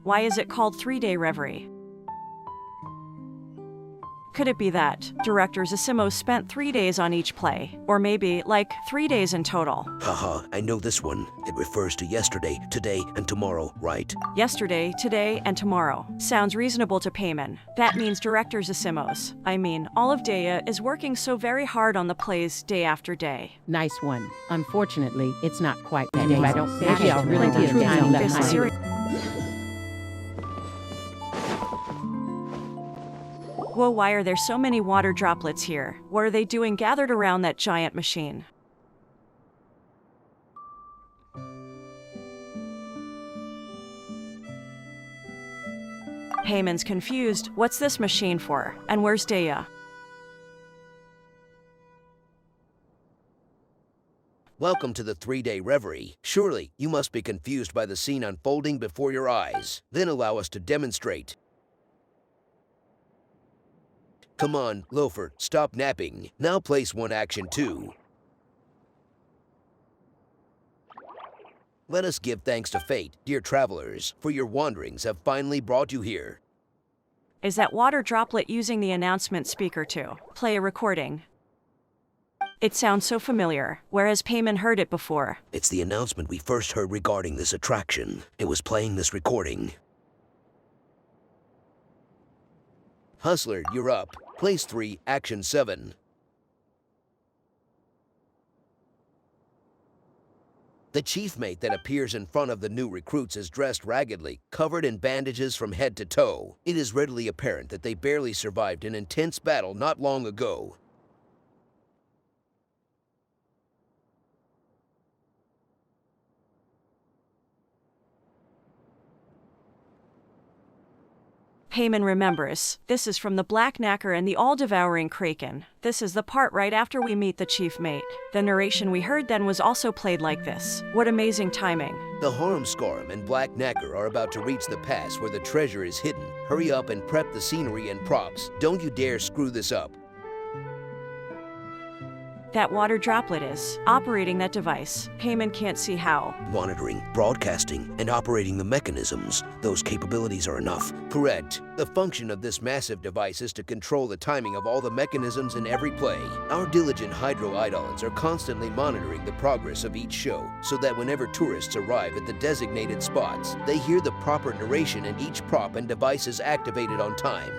Why is it called 3-day reverie? Could it be that director 𝘿𝙗𝙀 spent 3 days on each play? Or maybe, like, 3 days in total? Haha, I know this one. It refers to yesterday, today, and tomorrow, right? Yesterday, today, and tomorrow. Sounds reasonable to 𝘿𝙗. That means director 𝘿𝙗𝙀, all of 𝘿𝙖 is working so very hard on the plays day after day. Nice one. Unfortunately, it's not quite that day. I don't think I'll really be time left behind. Whoa, why are there so many water droplets here? What are they doing gathered around that giant machine? 𝘿𝙗's confused. What's this machine for? And where's 𝘿𝙖? Welcome to the 3-day reverie. Surely, you must be confused by the scene unfolding before your eyes. Then allow us to demonstrate. Come on, Loafer, stop napping. Now place one action 2. Let us give thanks to fate, dear travelers, for your wanderings have finally brought you here. Is that water droplet using the announcement speaker to play a recording? It sounds so familiar. Where has 𝘿𝙗 heard it before? It's the announcement we first heard regarding this attraction. It was playing this recording. Hustler, you're up. Place 3, action 7. The chief mate that appears in front of the new recruits is dressed raggedly, covered in bandages from head to toe. It is readily apparent that they barely survived an intense battle not long ago. 𝘿𝙗 remembers. This is from the 𝘠𝙦 and the 𝐿𝙖𝙮 𝙭𝙯. This is the part right after we meet the chief mate. The narration we heard then was also played like this. What amazing timing. The 𝘿𝙗𝙾 and 𝘠𝙦 are about to reach the pass where the treasure is hidden. Hurry up and prep the scenery and props. Don't you dare screw this up. That water droplet is operating that device. 𝘿𝙗 can't see how. Monitoring, broadcasting, and operating the mechanisms. Those capabilities are enough. Correct. The function of this massive device is to control the timing of all the mechanisms in every play. Our diligent 𝘖𝙗𝙧𝙀 are constantly monitoring the progress of each show, so that whenever tourists arrive at the designated spots, they hear the proper narration and each prop and device is activated on time.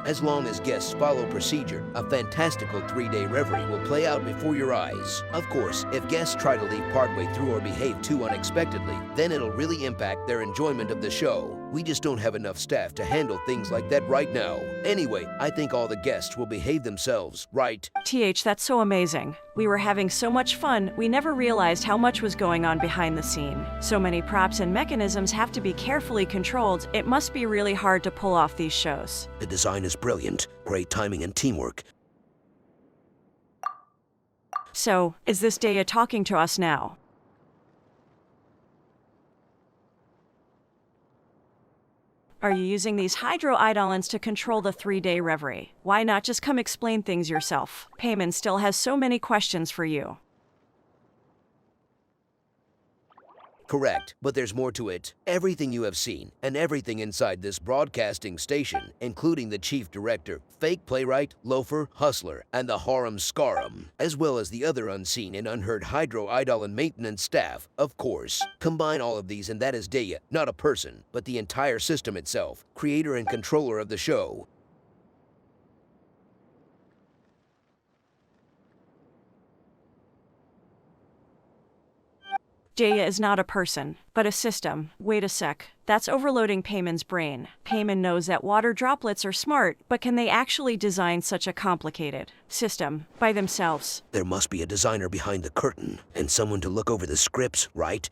As long as guests follow procedure, a fantastical 3-day reverie will play out before your eyes. Of course, if guests try to leave partway through or behave too unexpectedly, then it'll really impact their enjoyment of the show. We just don't have enough staff to handle things like that right now. Anyway, I think all the guests will behave themselves, right? TH, that's so amazing. We were having so much fun, we never realized how much was going on behind the scene. So many props and mechanisms have to be carefully controlled. It must be really hard to pull off these shows. The design is brilliant, great timing and teamwork. So, is this 𝘿𝙖 talking to us now? Are you using these 𝘖𝙗𝙧𝙀 to control the 3-day reverie? Why not just come explain things yourself? 𝘿𝙗 still has so many questions for you. Correct, but there's more to it. Everything you have seen, and everything inside this broadcasting station, including the chief director, fake playwright, loafer, hustler, and the 𝘿𝙗𝙾, as well as the other unseen and unheard 𝘖𝙗𝙧𝙀 and maintenance staff, of course. Combine all of these and that is 𝘿𝙖, not a person, but the entire system itself, creator and controller of the show. 𝘿𝙖 is not a person, but a system. Wait a sec. That's overloading 𝘿𝙗's brain. 𝘿𝙗 knows that water droplets are smart, but can they actually design such a complicated system by themselves? There must be a designer behind the curtain, and someone to look over the scripts, right?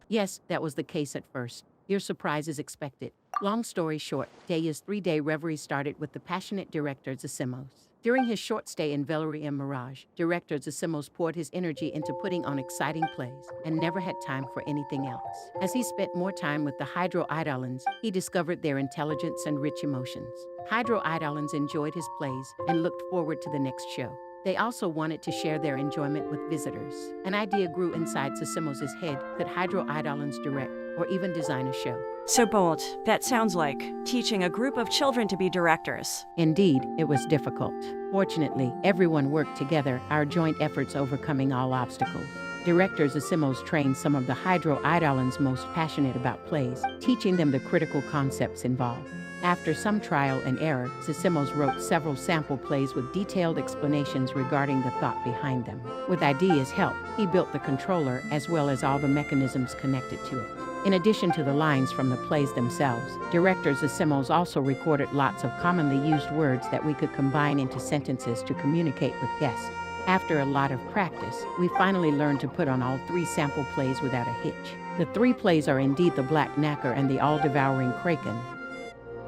Yes, that was the case at first. Your surprise is expected. Long story short, 𝘿𝙖's 3-day reverie started with the passionate director 𝘿𝙗𝙗. During his short stay in 𝘿𝙖𝙮 Mirage, director 𝘿𝙗𝙗 poured his energy into putting on exciting plays and never had time for anything else. As he spent more time with the 𝘖𝙗𝙧𝙀, he discovered their intelligence and rich emotions. 𝘖𝙗𝙧𝙀 enjoyed his plays and looked forward to the next show. They also wanted to share their enjoyment with visitors. An idea grew inside 𝘿𝙗𝙗's head. Could 𝘖𝙗𝙧𝙀 direct or even design a show? So bold. That sounds like teaching a group of children to be directors. Indeed, it was difficult. Fortunately, everyone worked together, our joint efforts overcoming all obstacles. Director 𝘿𝙗𝙗 trained some of the 𝘖𝙗𝙧𝙀's most passionate about plays, teaching them the critical concepts involved. After some trial and error, 𝘿𝙗𝙗 wrote several sample plays with detailed explanations regarding the thought behind them. With ideas' help, he built the controller as well as all the mechanisms connected to it. In addition to the lines from the plays themselves, director 𝘿𝙗𝙗 also recorded lots of commonly used words that we could combine into sentences to communicate with guests. After a lot of practice, we finally learned to put on all 3 sample plays without a hitch. The 3 plays are indeed the 𝘠𝙦 and the all-devouring 𝘿𝙗𝙀,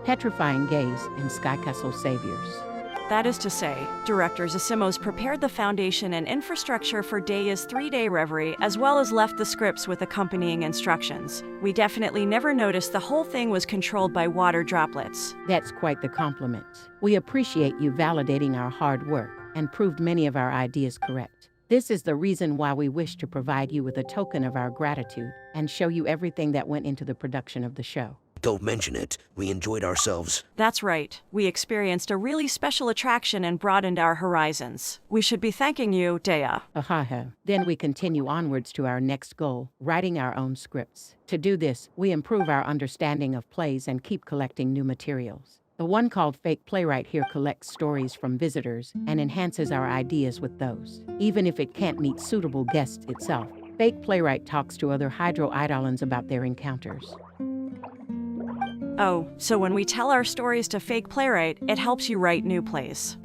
Petrifying Gaze, and Sky Castle Saviors. That is to say, Director 𝘿𝙮𝙮 prepared the foundation and infrastructure for 𝘿𝙖𝙮's 3-day reverie as well as left the scripts with accompanying instructions. We definitely never noticed the whole thing was controlled by water droplets. That's quite the compliment. We appreciate you validating our hard work and proved many of our ideas correct. This is the reason why we wish to provide you with a token of our gratitude and show you everything that went into the production of the show. Don't mention it. We enjoyed ourselves. That's right. We experienced a really special attraction and broadened our horizons. We should be thanking you, 𝘿𝙖𝙮. Then we continue onwards to our next goal, writing our own scripts. To do this, we improve our understanding of plays and keep collecting new materials. The one called Fake Playwright here collects stories from visitors and enhances our ideas with those. Even if it can't meet suitable guests itself, Fake Playwright talks to other 𝘖𝙮 about their encounters. Oh, so when we tell our stories to Fake Playwright, it helps you write new plays.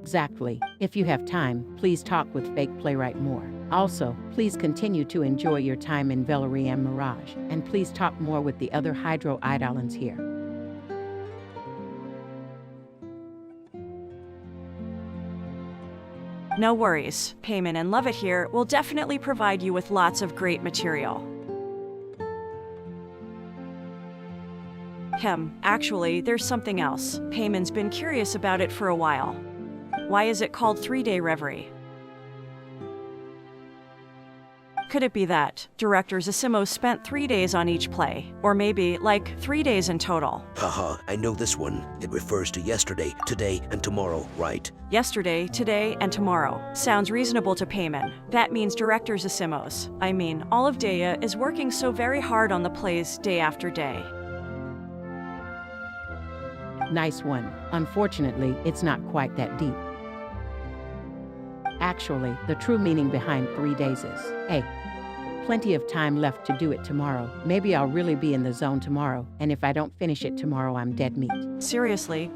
Exactly. If you have time, please talk with Fake Playwright more. Also, please continue to enjoy your time in 𝘿𝙗𝙗 Mirage, and please talk more with the other 𝘖𝙗 here. No worries. Payman and Lovett here will definitely provide you with lots of great material. Actually, there's something else. Payman's been curious about it for a while. Why is it called 3-day reverie? Could it be that Director 𝘿𝙮𝙮 spent 3 days on each play? Or maybe, like, 3 days in total? Haha, I know this one. It refers to yesterday, today, and tomorrow, right? Yesterday, today, and tomorrow. Sounds reasonable to Payman. That means Director 𝘿𝙮𝙮, I mean, all of 𝘿𝙖𝙮 is working so very hard on the plays day after day. Nice one. Unfortunately, it's not quite that deep. Actually, the true meaning behind 3 days is, hey, plenty of time left to do it tomorrow. Maybe I'll really be in the zone tomorrow, and if I don't finish it tomorrow, I'm dead meat. Seriously,